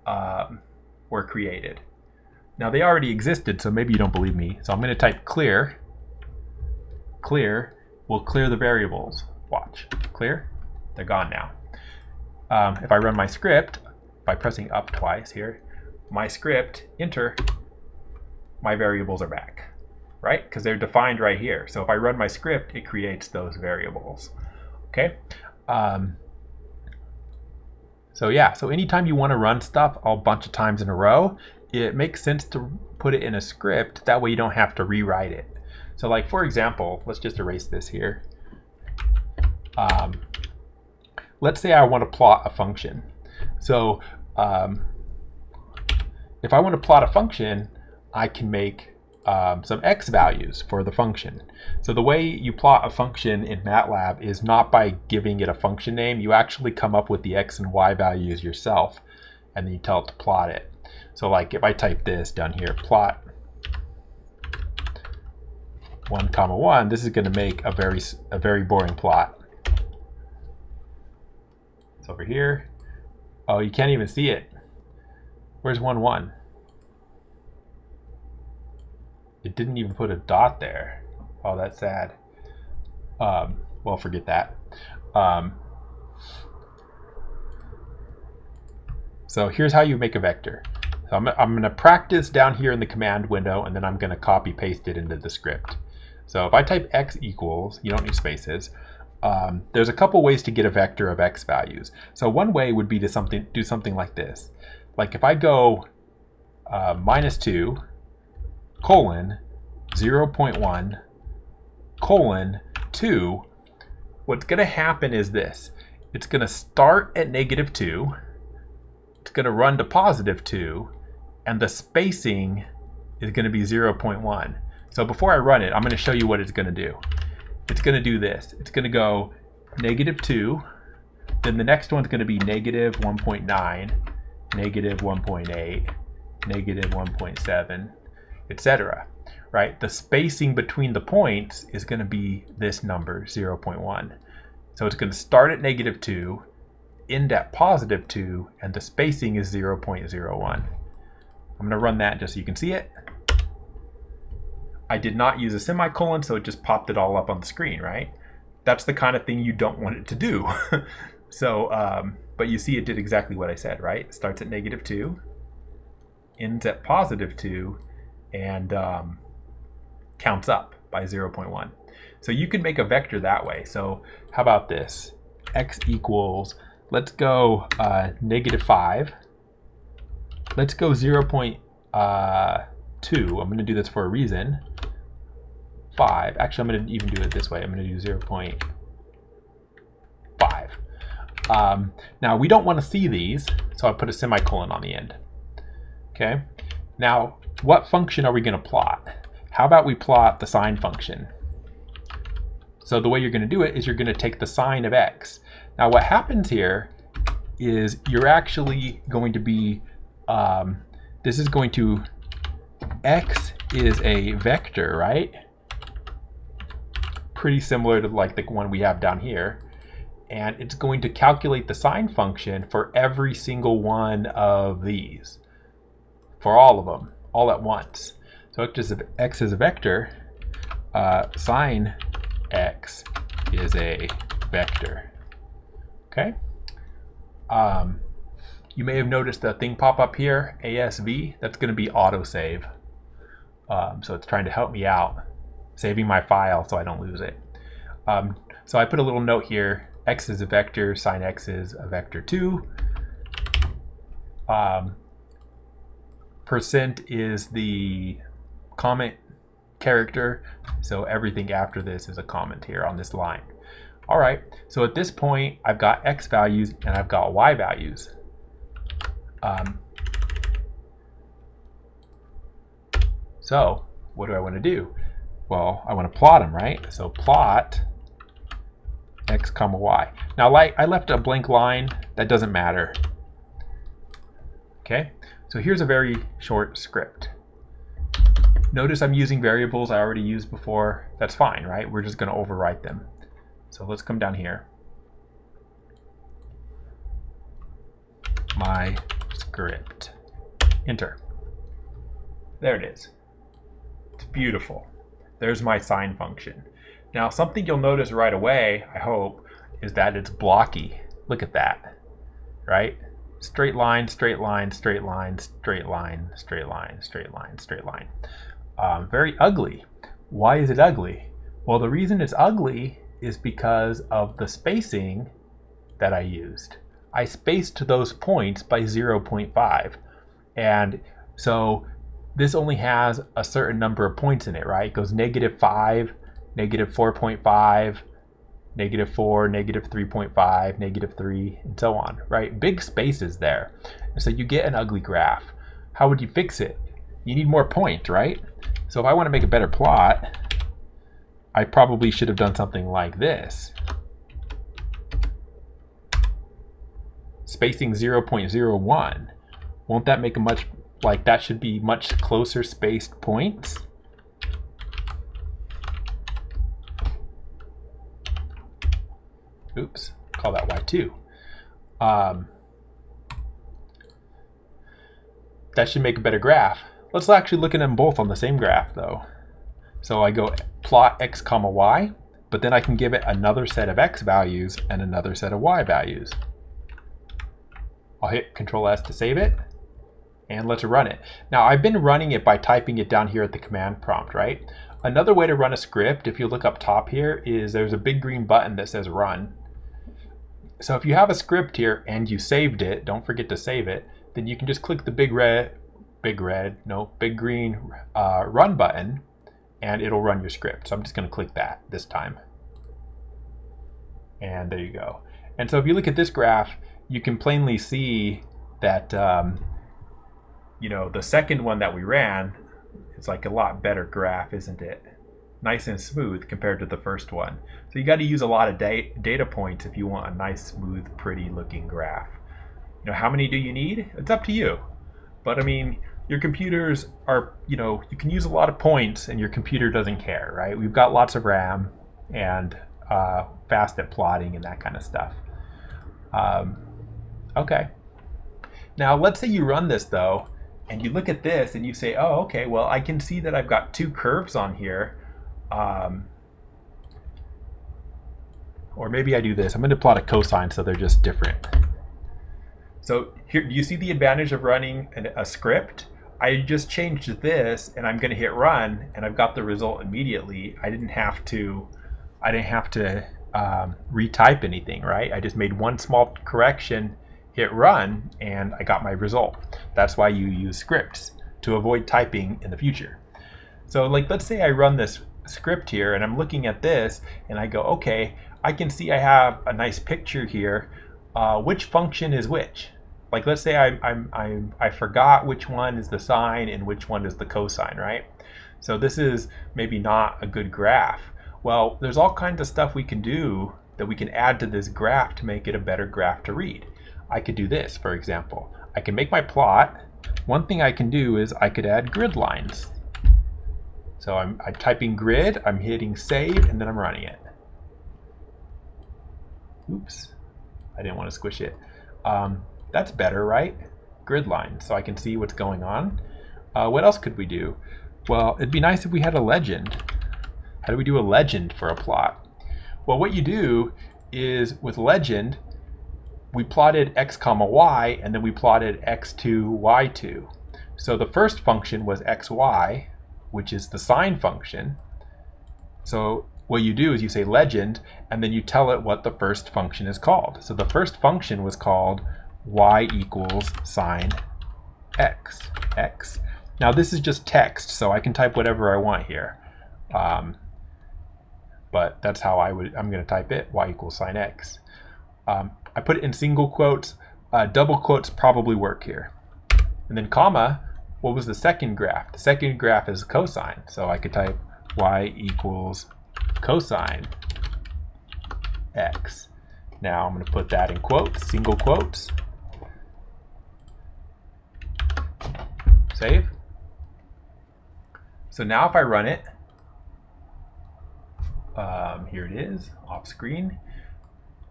were created. Now they already existed, so maybe you don't believe me. So I'm going to type clear. Clear will clear the variables. Watch. Clear. They're gone now. If I run my script by pressing up twice here, my script, enter, my variables are back, right? Because they're defined right here. So if I run my script, it creates those variables. Okay. So yeah, so anytime you want to run stuff a bunch of times in a row, it makes sense to put it in a script. That way you don't have to rewrite it. So like, for example, let's just erase this here. Let's say I want to plot a function. So if I want to plot a function, I can make some x values for the function. So the way you plot a function in MATLAB is not by giving it a function name. You actually come up with the x and y values yourself, and then you tell it to plot it. So like if I type this down here, plot 1, 1, this is going to make a very boring plot. It's over here. Oh, you can't even see it. Where's 1, 1? It didn't even put a dot there. Oh, that's sad. Well, forget that. So here's how you make a vector. So I'm going to practice down here in the command window, and then I'm going to copy paste it into the script. So if I type x equals, you don't need spaces. There's a couple ways to get a vector of x values. So one way would be to do something like this. Like if I go -2 colon 0.1 colon 2, what's going to happen is this. It's going to start at -2. It's going to run to +2, and the spacing is going to be 0.1. So before I run it, I'm going to show you what it's going to do. It's going to do this. It's going to go -2, then the next one's going to be -1.9, -1.8, -1.7, etc. Right? The spacing between the points is going to be this number, 0.1. So it's going to start at -2, end at +2, and the spacing is 0.01. I'm going to run that just so you can see it. I did not use a semicolon, so it just popped it all up on the screen, right? That's the kind of thing you don't want it to do. So, but you see it did exactly what I said, right? It starts at -2, ends at +2, and counts up by 0.1. So you can make a vector that way. So how about this? X equals, let's go -5. Let's go 0.2. I'm going to do this for a reason. 5. Actually, I'm going to even do it this way. I'm going to do 0.5. Now, we don't want to see these, so I put a semicolon on the end. Okay. Now, what function are we going to plot? How about we plot the sine function? So the way you're going to do it is you're going to take the sine of x. Now, what happens here is you're actually going to be, this is going to, x is a vector, right? Pretty similar to like the one we have down here. And it's going to calculate the sine function for every single one of these, for all of them, all at once. So x is a vector, sine x is a vector. Okay. You may have noticed the thing pop up here, ASV. That's going to be autosave. So it's trying to help me out, saving my file so I don't lose it. So I put a little note here. X is a vector, sine x is a vector too. Percent is the comment character, so everything after this is a comment here on this line. All right, so at this point, I've got x values and I've got y values. So what do I want to do? Well, I want to plot them, right? So plot x comma y. Now, like I left a blank line, that doesn't matter. Okay, so here's a very short script. Notice I'm using variables I already used before. That's fine, right? We're just going to overwrite them. So let's come down here. My script. Enter. There it is. It's beautiful. There's my sine function. Now, something you'll notice right away, I hope, is that it's blocky. Look at that, right? Straight line, straight line, straight line, straight line, straight line, straight line, straight line. Very ugly. Why is it ugly? Well, the reason it's ugly is because of the spacing that I used. I spaced those points by 0.5. And So this only has a certain number of points in it, right? It goes -5, -4.5, -4, -3.5, -3, and so on, right? Big spaces there. And so you get an ugly graph. How would you fix it? You need more point, right? So if I want to make a better plot, I probably should have done something like this. Spacing 0.01. Won't that make a much, like that should be much closer spaced points? Oops, call that Y2. That should make a better graph. Let's actually look at them both on the same graph though. So I go plot x comma y, but then I can give it another set of x values and another set of y values. I'll hit Control S to save it, and let's run it. Now I've been running it by typing it down here at the command prompt, right? Another way to run a script, if you look up top here, is there's a big green button that says run. So if you have a script here and you saved it, don't forget to save it, then you can just click the big green run button, and it'll run your script. So I'm just going to click that this time. And there you go. And so if you look at this graph, you can plainly see that you know, the second one that we ran, it's like a lot better graph, isn't it? Nice and smooth compared to the first one. So you got to use a lot of data points if you want a nice, smooth, pretty looking graph. You know, how many do you need? It's up to you. But I mean, your computers are, you know, you can use a lot of points and your computer doesn't care, right? We've got lots of RAM and fast at plotting and that kind of stuff. Okay. Now let's say you run this though, and you look at this and you say, oh, okay, well, I can see that I've got two curves on here. Or maybe I do this. I'm going to plot a cosine so they're just different. So here, do you see the advantage of running a script? I just changed this and I'm going to hit run and I've got the result immediately. I didn't have to retype anything, right? I just made one small correction, hit run, and I got my result. That's why you use scripts, to avoid typing in the future. So like, let's say I run this script here and I'm looking at this and I go, okay, I can see I have a nice picture here. Which function is which? Like, let's say I forgot which one is the sine and which one is the cosine, right? So this is maybe not a good graph. Well, there's all kinds of stuff we can do that we can add to this graph to make it a better graph to read. I could do this, for example. I can make my plot. One thing I can do is I could add grid lines. So I'm typing grid, I'm hitting save, and then I'm running it. Oops, I didn't want to squish it. That's better, right? Grid lines, so I can see what's going on. What else could we do? Well, it'd be nice if we had a legend. How do we do a legend for a plot? Well, what you do is with legend, we plotted x comma y, and then we plotted x2, y2. So the first function was xy, which is the sine function. So what you do is you say legend, and then you tell it what the first function is called. So the first function was called y equals sine x. Now this is just text, so I can type whatever I want here. But that's how I'm going to type it, y equals sine x. I put it in single quotes. Double quotes probably work here. And then comma, what was the second graph? The second graph is cosine, so I could type y equals cosine x. Now I'm going to put that in quotes, single quotes. Save. So now if I run it, here it is, off screen.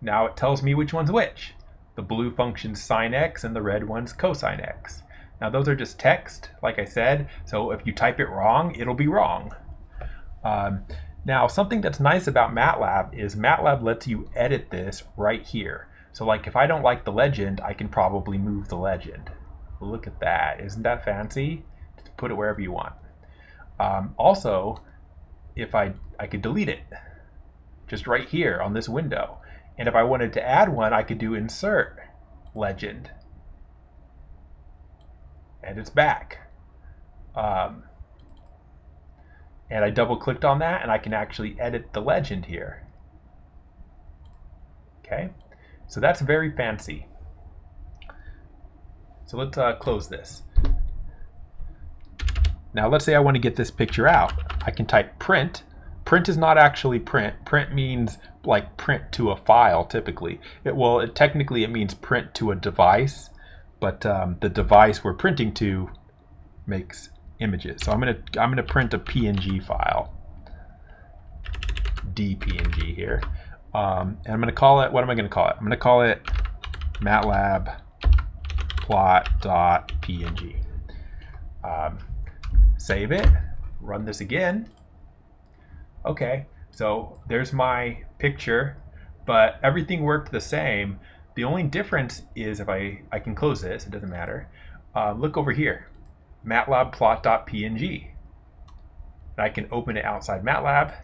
Now it tells me which one's which. The blue function's sine x and the red one's cosine x. Now those are just text, like I said, so if you type it wrong, it'll be wrong. Now something that's nice about Matlab is Matlab lets you edit this right here. So like if I don't like the legend, I can probably move the legend. Look at that, isn't that fancy? Just put it wherever you want. Also, if I could delete it, just right here on this window. And if I wanted to add one, I could do insert legend. And it's back. and I double clicked on that, and I can actually edit the legend here. Okay, so that's very fancy. So let's close this. Now let's say I want to get this picture out. I can type print. Print is not actually print. Print means like print to a file typically. Technically it means print to a device, but the device we're printing to makes images. So I'm gonna print a PNG file, DPNG here, and I'm gonna call it. What am I gonna call it? I'm gonna call it Matlab plot.png. Save it, run this again. Okay, so there's my picture, but everything worked the same. The only difference is if I can close this, it doesn't matter. Look over here, Matlab plot.png. And I can open it outside Matlab,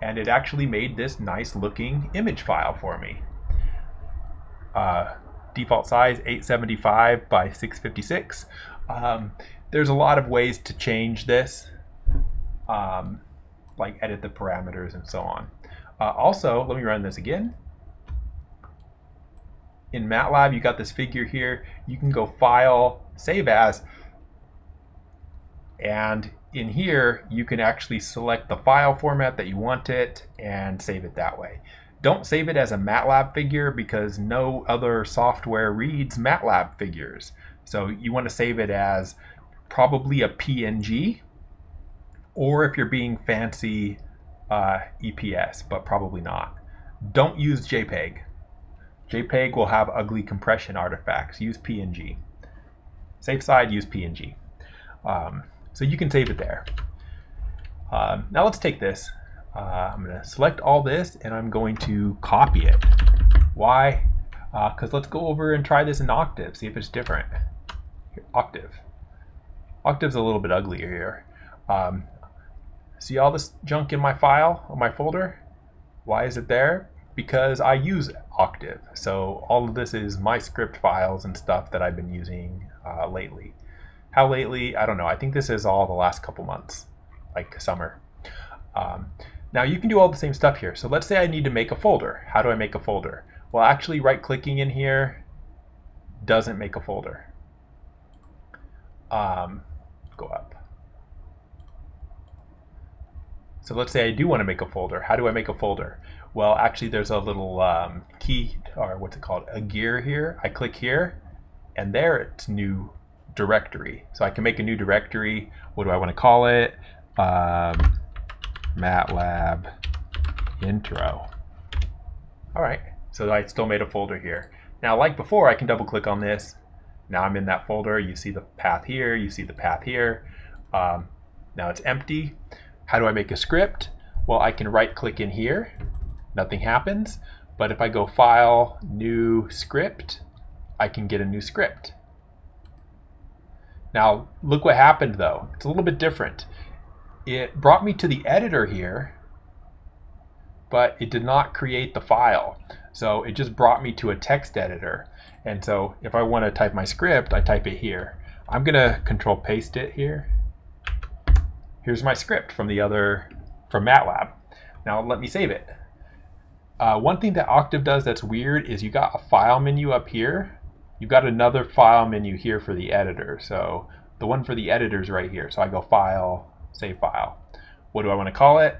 and it actually made this nice looking image file for me. Default size 875 by 656. There's a lot of ways to change this, like edit the parameters and so on. Also, let me run this again. In Matlab, you got this figure here. You can go File, Save As, and in here you can actually select the file format that you want it and save it that way. Don't save it as a Matlab figure because no other software reads Matlab figures. So you want to save it as probably a PNG, or if you're being fancy, EPS, but probably not. Don't use JPEG. JPEG will have ugly compression artifacts. Use PNG. Safe side, use PNG. So you can save it there. Now let's take this. I'm going to select all this and I'm going to copy it. Why? Because let's go over and try this in Octave, see if it's different. Here, Octave's a little bit uglier here. See all this junk in my file, or my folder? Why is it there? Because I use Octave. So all of this is my script files and stuff that I've been using lately. How lately? I don't know. I think this is all the last couple months, like summer. Now you can do all the same stuff here. So let's say I need to make a folder. How do I make a folder? Well, actually right-clicking in here doesn't make a folder. Go up. So let's say I do want to make a folder. How do I make a folder? Well, actually there's a little key, or what's it called, a gear here. I click here, and there it's new directory. So I can make a new directory. What do I want to call it? Matlab Intro. All right, so I still made a folder here. Now, like before, I can double click on this. Now I'm in that folder. You see the path here, you see the path here. Now it's empty. How do I make a script? Well, I can right click in here, nothing happens. But if I go File, New Script, I can get a new script. Now look what happened though. It's a little bit different. It brought me to the editor here, but it did not create the file. So it just brought me to a text editor. And so if I want to type my script, I type it here. I'm gonna control paste it here. Here's my script from Matlab. Now let me save it. One thing that Octave does that's weird is you got a file menu up here. You've got another file menu here for the editor. So the one for the editor is right here. So I go File, Save File. What do I want to call it?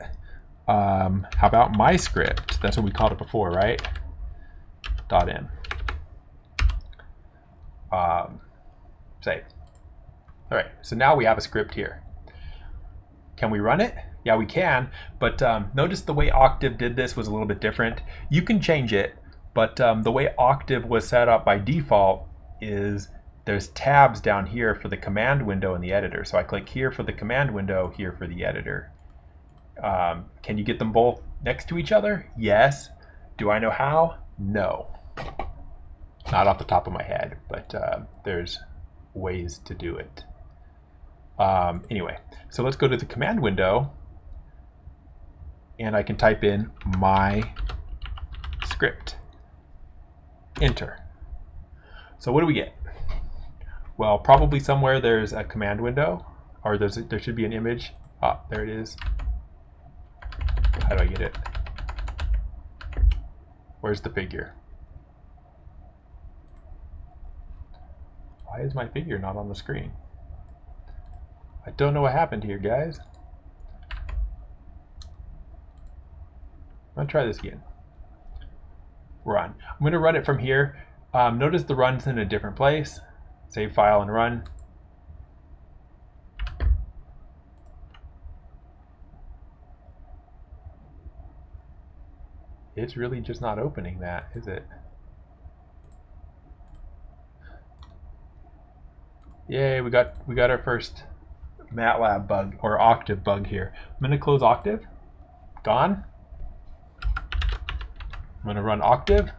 How about my script? That's what we called it before, right? .m. Save. All right, so now we have a script here. Can we run it? Yeah, we can, but notice the way Octave did this was a little bit different. You can change it, but the way Octave was set up by default is there's tabs down here for the command window in the editor. So I click here for the command window, here for the editor. Can you get them both next to each other? Yes. Do I know how? No. Not off the top of my head, but there's ways to do it. Anyway, so let's go to the command window, and I can type in my script. Enter. So what do we get? Well, probably somewhere there's a command window. or there should be an image. Ah, there it is. How do I get it? Where's the figure? Why is my figure not on the screen? I don't know what happened here, guys. I'm gonna try this again. Run. I'm gonna run it from here. Notice the run's in a different place. Save file and run. It's really just not opening that, is it? Yay, we got our first Matlab bug or Octave bug here. I'm gonna close Octave. Gone. I'm gonna run Octave.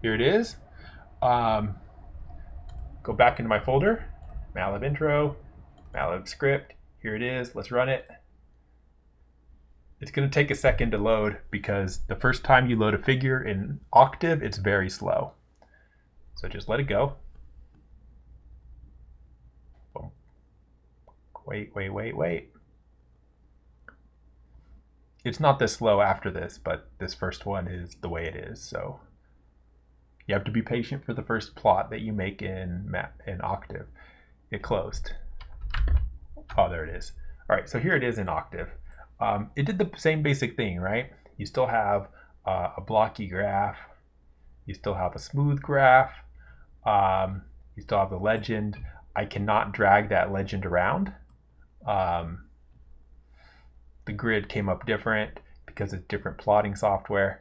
Here it is. Go back into my folder. Matlab Intro, Matlab script. Here it is. Let's run it. It's going to take a second to load because the first time you load a figure in Octave, it's very slow. So just let it go. Boom. Wait. It's not this slow after this, but this first one is the way it is. So you have to be patient for the first plot that you make in Octave. It closed. Oh, there it is. All right, so here it is in Octave. It did the same basic thing, right? You still have a blocky graph. You still have a smooth graph. You still have the legend. I cannot drag that legend around. The grid came up different because it's different plotting software,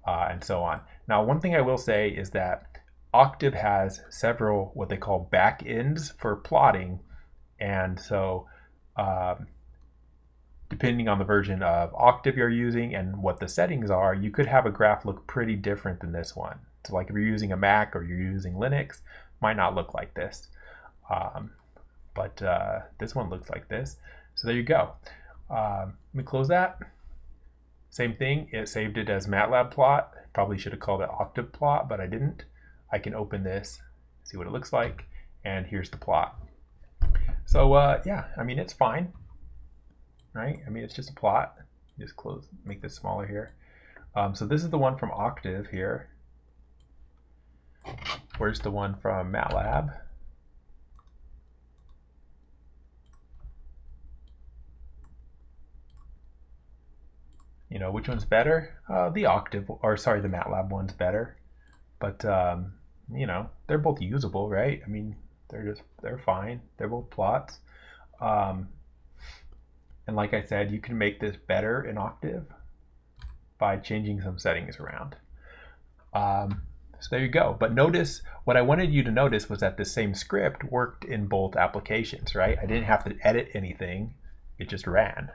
and so on. Now, one thing I will say is that Octave has several what they call back ends for plotting, and so depending on the version of Octave you're using and what the settings are, you could have a graph look pretty different than this one. So like if you're using a Mac or you're using Linux, it might not look like this. But this one looks like this. So there you go. Let me close that. Same thing, it saved it as Matlab plot. Probably should have called it Octave plot, but I didn't. I can open this, see what it looks like, and here's the plot. So yeah, I mean, it's fine. Right? I mean, it's just a plot. Just close, make this smaller here. So this is the one from Octave here. Where's the one from Matlab? You know, which one's better? The Octave, or sorry, the Matlab one's better. But you know, they're both usable, right? I mean, they're fine. They're both plots. And like I said, you can make this better in Octave by changing some settings around. So there you go. But notice, what I wanted you to notice was that the same script worked in both applications, right? I didn't have to edit anything. It just ran.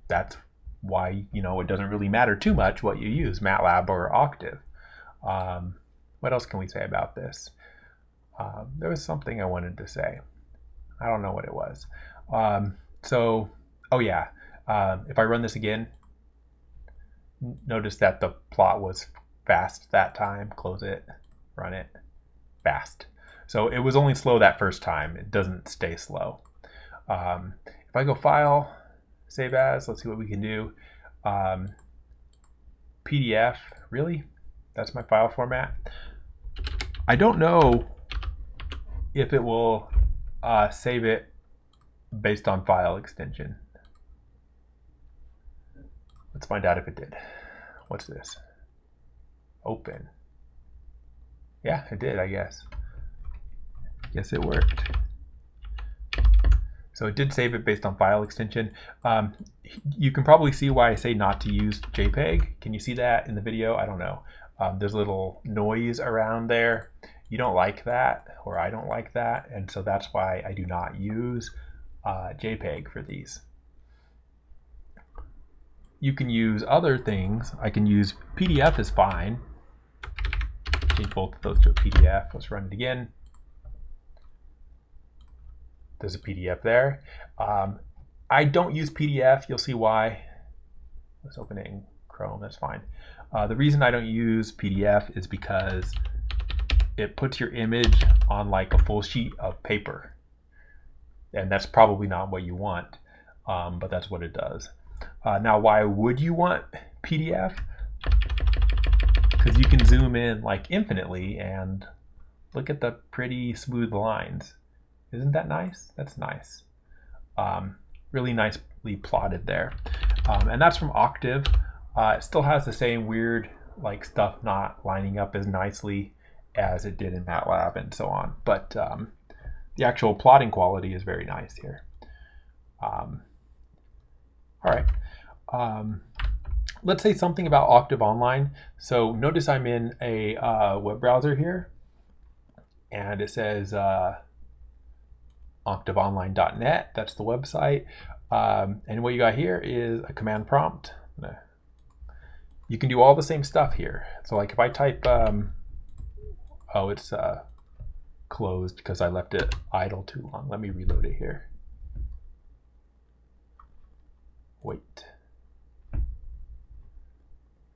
That's why, you know, it doesn't really matter too much what you use, Matlab or Octave. What else can we say about this? There was something I wanted to say. I don't know what it was. Oh yeah, if I run this again, notice that the plot was fast that time. Close it, run it, fast. So it was only slow that first time. It doesn't stay slow. If I go File, Save As, let's see what we can do. PDF, really? That's my file format. I don't know if it will save it based on file extension. Let's find out if it did. What's this? Open. Yeah, it did, I guess. Guess it worked. So it did save it based on file extension. You can probably see why I say not to use JPEG. Can you see that in the video? I don't know. There's a little noise around there. You don't like that, or I don't like that, and so that's why I do not use JPEG for these. You can use other things. I can use PDF is fine. Change both of those to a PDF. Let's run it again. There's a PDF there. I don't use PDF. You'll see why. Let's open it in Chrome. That's fine. The reason I don't use PDF is because it puts your image on like a full sheet of paper. And that's probably not what you want, but that's what it does. Now, why would you want PDF? Because you can zoom in like infinitely and look at the pretty smooth lines. Isn't that nice? That's nice. Really nicely plotted there. And that's from Octave. It still has the same weird like stuff not lining up as nicely as it did in Matlab and so on. But the actual plotting quality is very nice here. All right. Let's say something about Octave Online. So notice I'm in a web browser here, and it says octaveonline.net. That's the website. And what you got here is a command prompt. You can do all the same stuff here. So like if I type, oh, it's closed because I left it idle too long. Let me reload it here. Wait.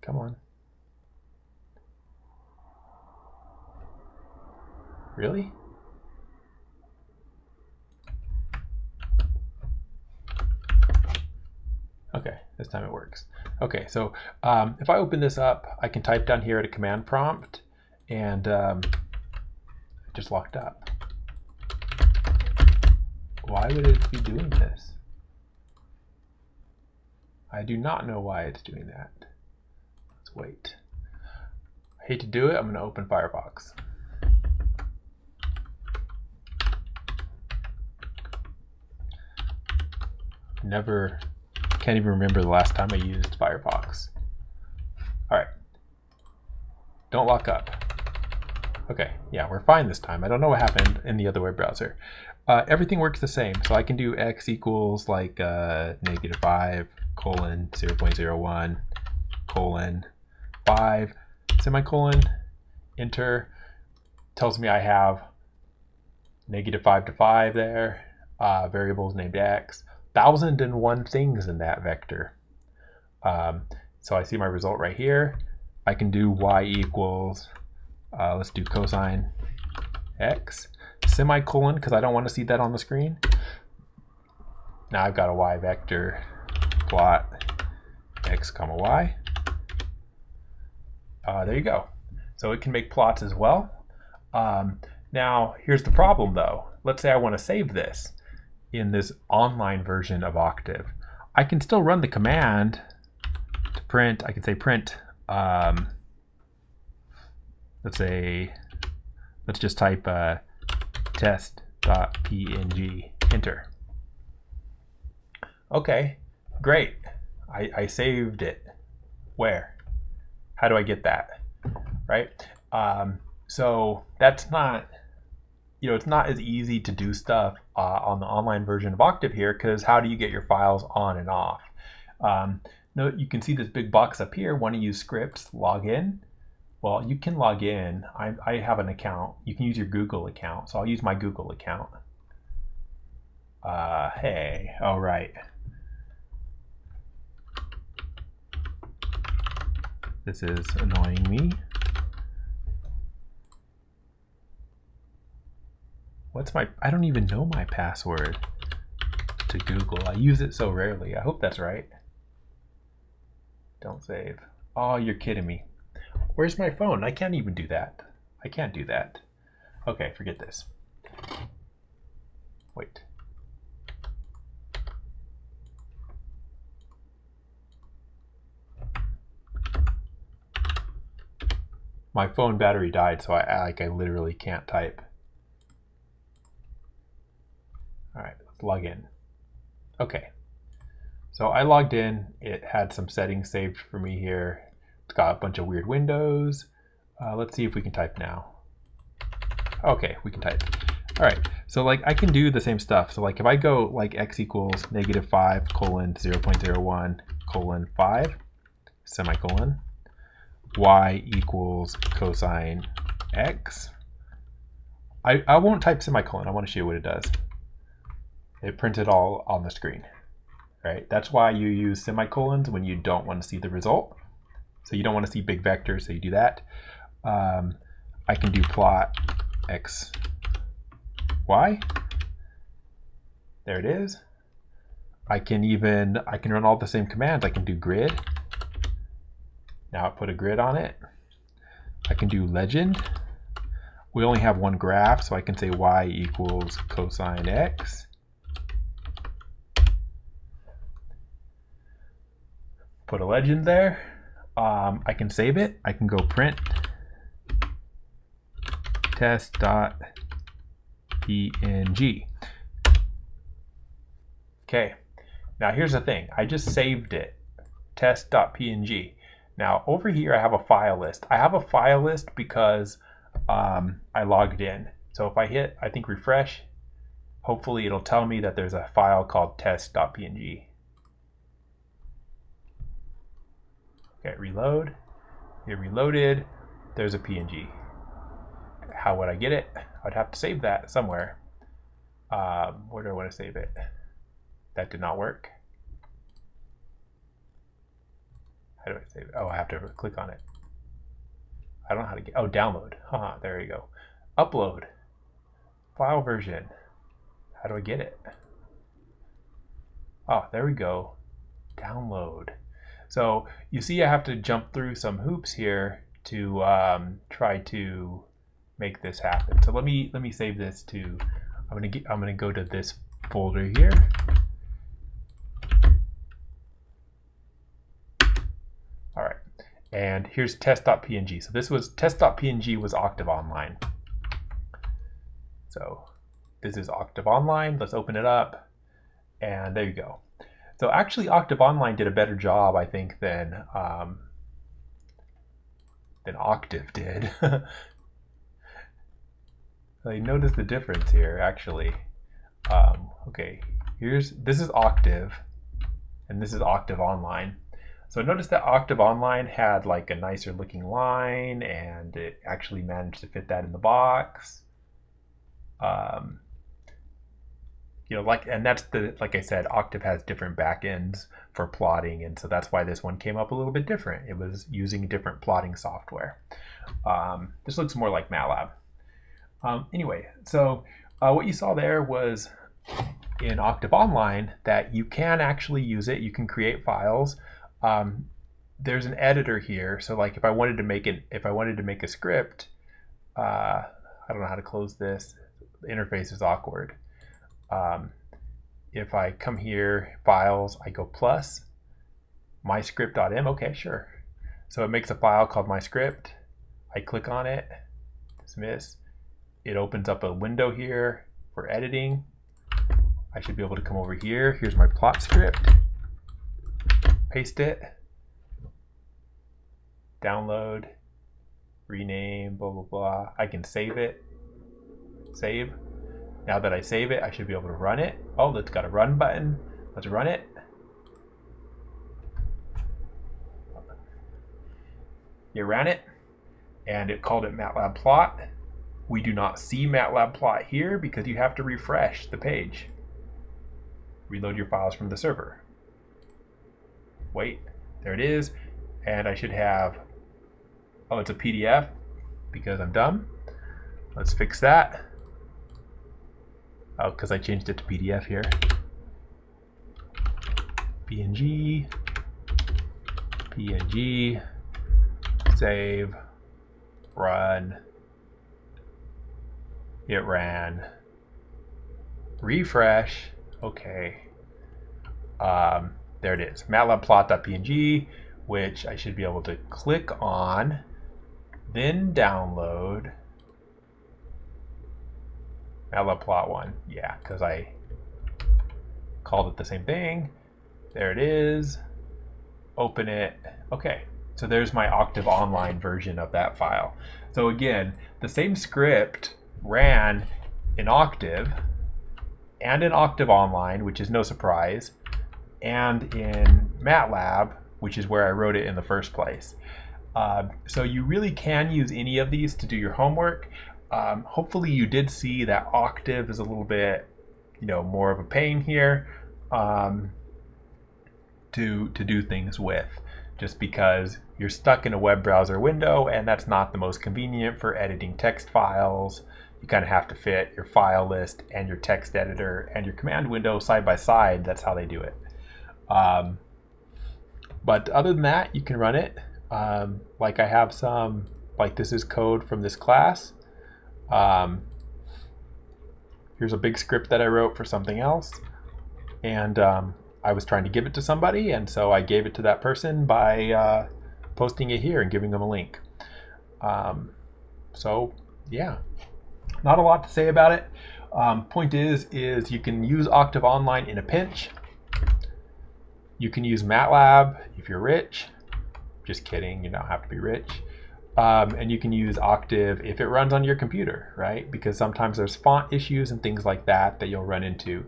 Come on. Really? Okay, this time it works. Okay, so if I open this up, I can type down here at a command prompt, and it just locked up. Why would it be doing this? I do not know why it's doing that. Let's wait. I hate to do it. I'm going to open Firefox. Can't even remember the last time I used Firefox. All right. Don't lock up. Okay, yeah, we're fine this time. I don't know what happened in the other web browser. Everything works the same. So I can do x equals like -5 colon 0.01 colon 5 semicolon, enter. Tells me I have -5 to 5 there. Variables named x. 1,001 things in that vector. So I see my result right here. I can do y equals, let's do cosine x, semicolon, because I don't want to see that on the screen. Now I've got a y vector, plot x comma y. There you go. So it can make plots as well. Now here's the problem though. Let's say I want to save this in this online version of Octave. I can still run the command to print. I can say print, let's just type test.png, enter. Okay, great. I saved it. Where? How do I get that? Right? So that's not, it's not as easy to do stuff on the online version of Octave here, because how do you get your files on and off? Note you can see this big box up here. Want to use scripts, log in? Well, you can log in. I have an account. You can use your Google account. So I'll use my Google account. Hey, all right. This is annoying me. I don't even know my password to Google. I use it so rarely. I hope that's right. Don't save. Oh, you're kidding me. Where's my phone? I can't even do that. I can't do that. Okay, forget this. Wait. My phone battery died, so I literally can't type. All right, let's log in. Okay, so I logged in. It had some settings saved for me here. It's got a bunch of weird windows. Let's see if we can type now. Okay, we can type. All right, so like I can do the same stuff. So like if I go like x equals -5 colon 0.01 colon 5 semicolon, y equals cosine x. I won't type semicolon. I want to show you what it does. It prints it all on the screen, right? That's why you use semicolons when you don't want to see the result. So you don't want to see big vectors, so you do that. I can do plot x, y. There it is. I can run all the same commands. I can do grid. Now I put a grid on it. I can do legend. We only have one graph, so I can say y equals cosine x. Put a legend there. I can save it. I can go print test.png. Okay, now here's the thing. I just saved it, test.png. Now over here I have a file list. I have a file list because I logged in. So if I hit, I think, refresh, hopefully it'll tell me that there's a file called test.png. Okay, reload. It reloaded. There's a PNG. How would I get it? I'd have to save that somewhere. Where do I want to save it? That did not work. How do I save it? Oh, I have to click on it. I don't know how to get, oh, download. There you go. Upload. File version. How do I get it? Oh, there we go. Download. So you see I have to jump through some hoops here to try to make this happen. So let me save this to, I'm gonna go to this folder here. All right, and here's test.png. So this was test.png was Octave Online. So this is Octave Online. Let's open it up, and there you go. So actually, Octave Online did a better job, I think, than Octave did. I noticed the difference here, actually. Okay, this is Octave, and this is Octave Online. So notice that Octave Online had like a nicer looking line, and it actually managed to fit that in the box. You know, and that's like I said, Octave has different backends for plotting, and so that's why this one came up a little bit different. It was using different plotting software. This looks more like Matlab. Anyway, so what you saw there was in Octave Online that you can actually use it. You can create files. There's an editor here, so like if I wanted to make a script, I don't know how to close this. The interface is awkward. If I come here, files, I go plus myscript.m. Okay, sure. So it makes a file called myscript. I click on it, dismiss. It opens up a window here for editing. I should be able to come over here. Here's my plot script. Paste it. Download. Rename, blah, blah, blah. I can save it. Save. Now that I save it, I should be able to run it. Oh, it's got a run button. Let's run it. You ran it, and it called it Matlab plot. We do not see Matlab plot here because you have to refresh the page. Reload your files from the server. Wait, there it is. And I should have, oh, it's a PDF because I'm dumb. Let's fix that. Oh, because I changed it to PDF here. PNG, save, run. It ran. Refresh. Okay. There it is. Matlab plot.png, which I should be able to click on, then download. Matlab plot 1. Yeah, because I called it the same thing. There it is. Open it. Okay. So there's my Octave Online version of that file. So again, the same script ran in Octave and in Octave Online, which is no surprise, and in Matlab, which is where I wrote it in the first place. So you really can use any of these to do your homework. Hopefully you did see that Octave is a little bit, more of a pain here to do things with, just because you're stuck in a web browser window, and that's not the most convenient for editing text files. you kind of have to fit your file list and your text editor and your command window side by side. That's how they do it. But other than that, you can run it. Like I have some, like this is code from this class. Here's a big script that I wrote for something else. And I was trying to give it to somebody, and so I gave it to that person by posting it here and giving them a link. So yeah, not a lot to say about it. Point is you can use Octave Online in a pinch. You can use Matlab if you're rich. Just kidding, you don't have to be rich. And you can use Octave if it runs on your computer, right? Because sometimes there's font issues and things like that that you'll run into.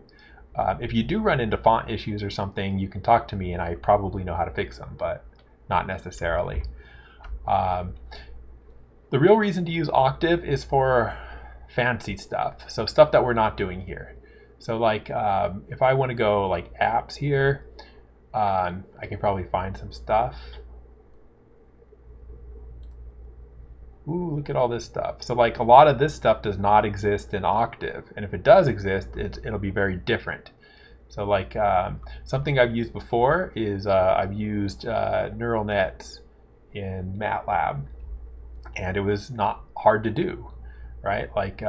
If you do run into font issues or something, you can talk to me and I probably know how to fix them, but not necessarily. The real reason to use Octave is for fancy stuff. So stuff that we're not doing here. So like if I want to go like apps here, I can probably find some stuff. Ooh, look at all this stuff. So like a lot of this stuff does not exist in Octave. And if it does exist, it'll be very different. So like something I've used before is I've used neural nets in Matlab. And it was not hard to do, right? Like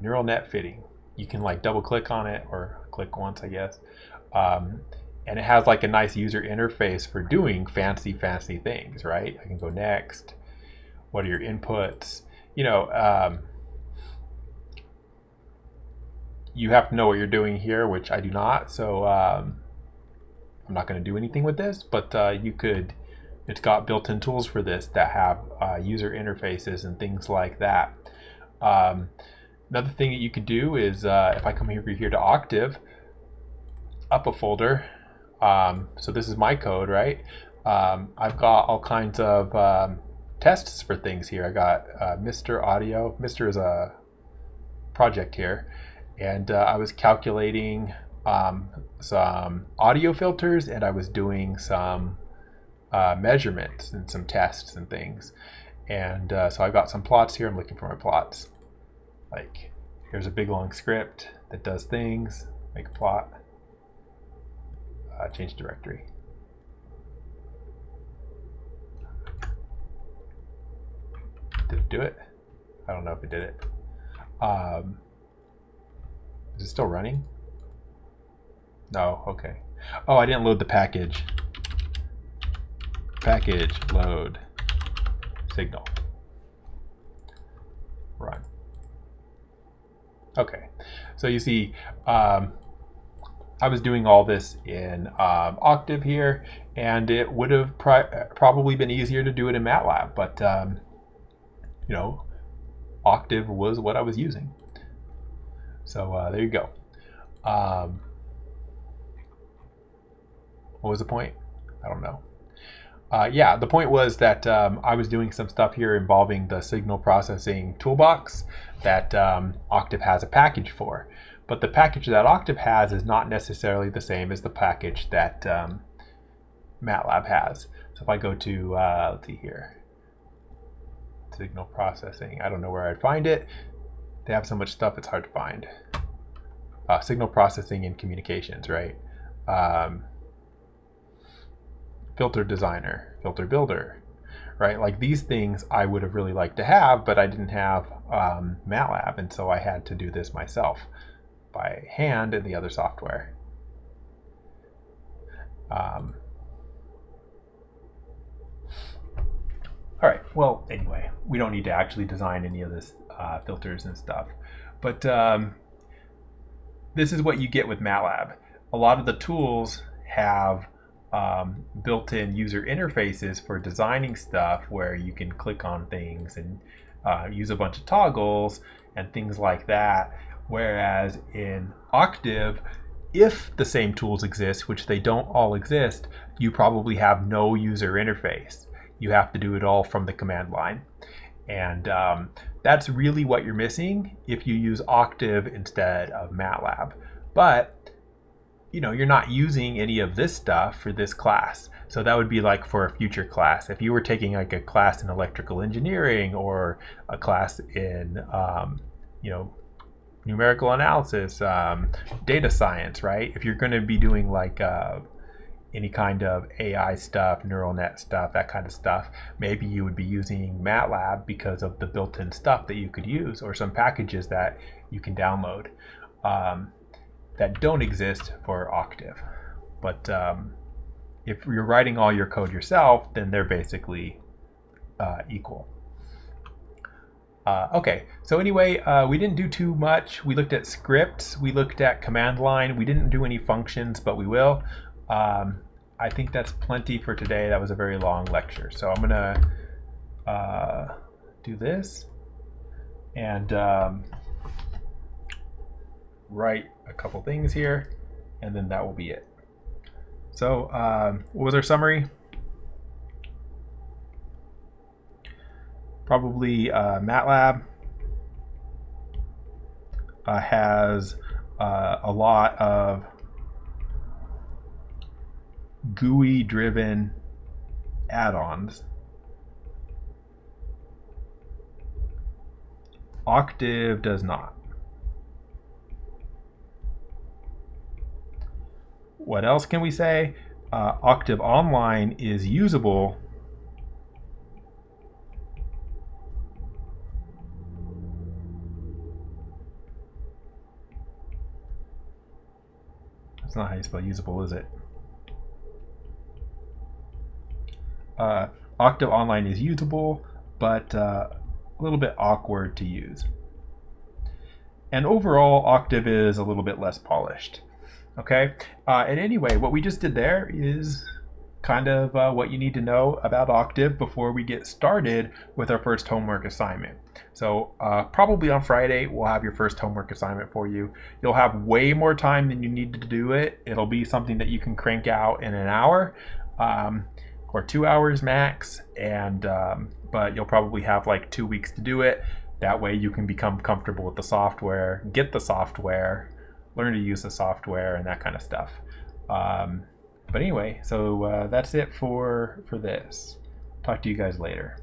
neural net fitting. You can like double click on it or click once, I guess. And it has like a nice user interface for doing fancy things, right? I can go next. What are your inputs? You know, you have to know what you're doing here, which I do not. So I'm not going to do anything with this, but you could, it's got built-in tools for this that have user interfaces and things like that. Another thing that you could do is if I come over here to Octave, up a folder. So this is my code, right? I've got all kinds of tests for things here. I got Mr. Audio. Mr. is a project here. And I was calculating some audio filters, and I was doing some measurements and some tests and things. And so I got some plots here. I'm looking for my plots. Like here's a big long script that does things. Make a plot. Change directory. Did it do it? I don't know if it did it. Is it still running? No, okay. Oh, I didn't load the package. Package, load, signal. Run. Okay, so you see, I was doing all this in Octave here, and it would have probably been easier to do it in Matlab, but you know, Octave was what I was using. So there you go. What was the point? I don't know. Yeah, the point was that I was doing some stuff here involving the signal processing toolbox that Octave has a package for. But the package that Octave has is not necessarily the same as the package that Matlab has. So if I go to, let's see here, signal processing, I don't know where I'd find it. They have so much stuff, it's hard to find. Signal processing and communications, right? Filter designer, filter builder, right? Like these things I would have really liked to have, but I didn't have Matlab, and so I had to do this myself by hand in the other software. All right, well, anyway, we don't need to actually design any of this filters and stuff, but this is what you get with Matlab. A lot of the tools have built-in user interfaces for designing stuff where you can click on things and use a bunch of toggles and things like that. Whereas in Octave, if the same tools exist, which they don't all exist, you probably have no user interface. You have to do it all from the command line. And that's really what you're missing if you use Octave instead of Matlab. But you know, you're not using any of this stuff for this class. So that would be like for a future class. If you were taking like a class in electrical engineering or a class in you know, numerical analysis, data science, right? If you're going to be doing like any kind of AI stuff, neural net stuff, that kind of stuff, maybe you would be using Matlab because of the built-in stuff that you could use, or some packages that you can download that don't exist for Octave. But if you're writing all your code yourself, then they're basically equal. Okay, so anyway, we didn't do too much. We looked at scripts, we looked at command line. We didn't do any functions, but we will. I think that's plenty for today. That was a very long lecture. So I'm gonna do this and write a couple things here, and then that will be it. So what was our summary? Probably Matlab has a lot of GUI driven add-ons. Octave does not. What else can we say? Octave Online is usable That's not how you spell usable, is it? Octave Online is usable, but a little bit awkward to use. And overall, Octave is a little bit less polished. Okay, and anyway, what we just did there is kind of what you need to know about Octave before we get started with our first homework assignment. So probably on Friday, we'll have your first homework assignment for you. You'll have way more time than you need to do it. It'll be something that you can crank out in an hour or 2 hours max, and but you'll probably have like 2 weeks to do it. That way you can become comfortable with the software, get the software, learn to use the software, and that kind of stuff. But anyway, so that's it for this. Talk to you guys later.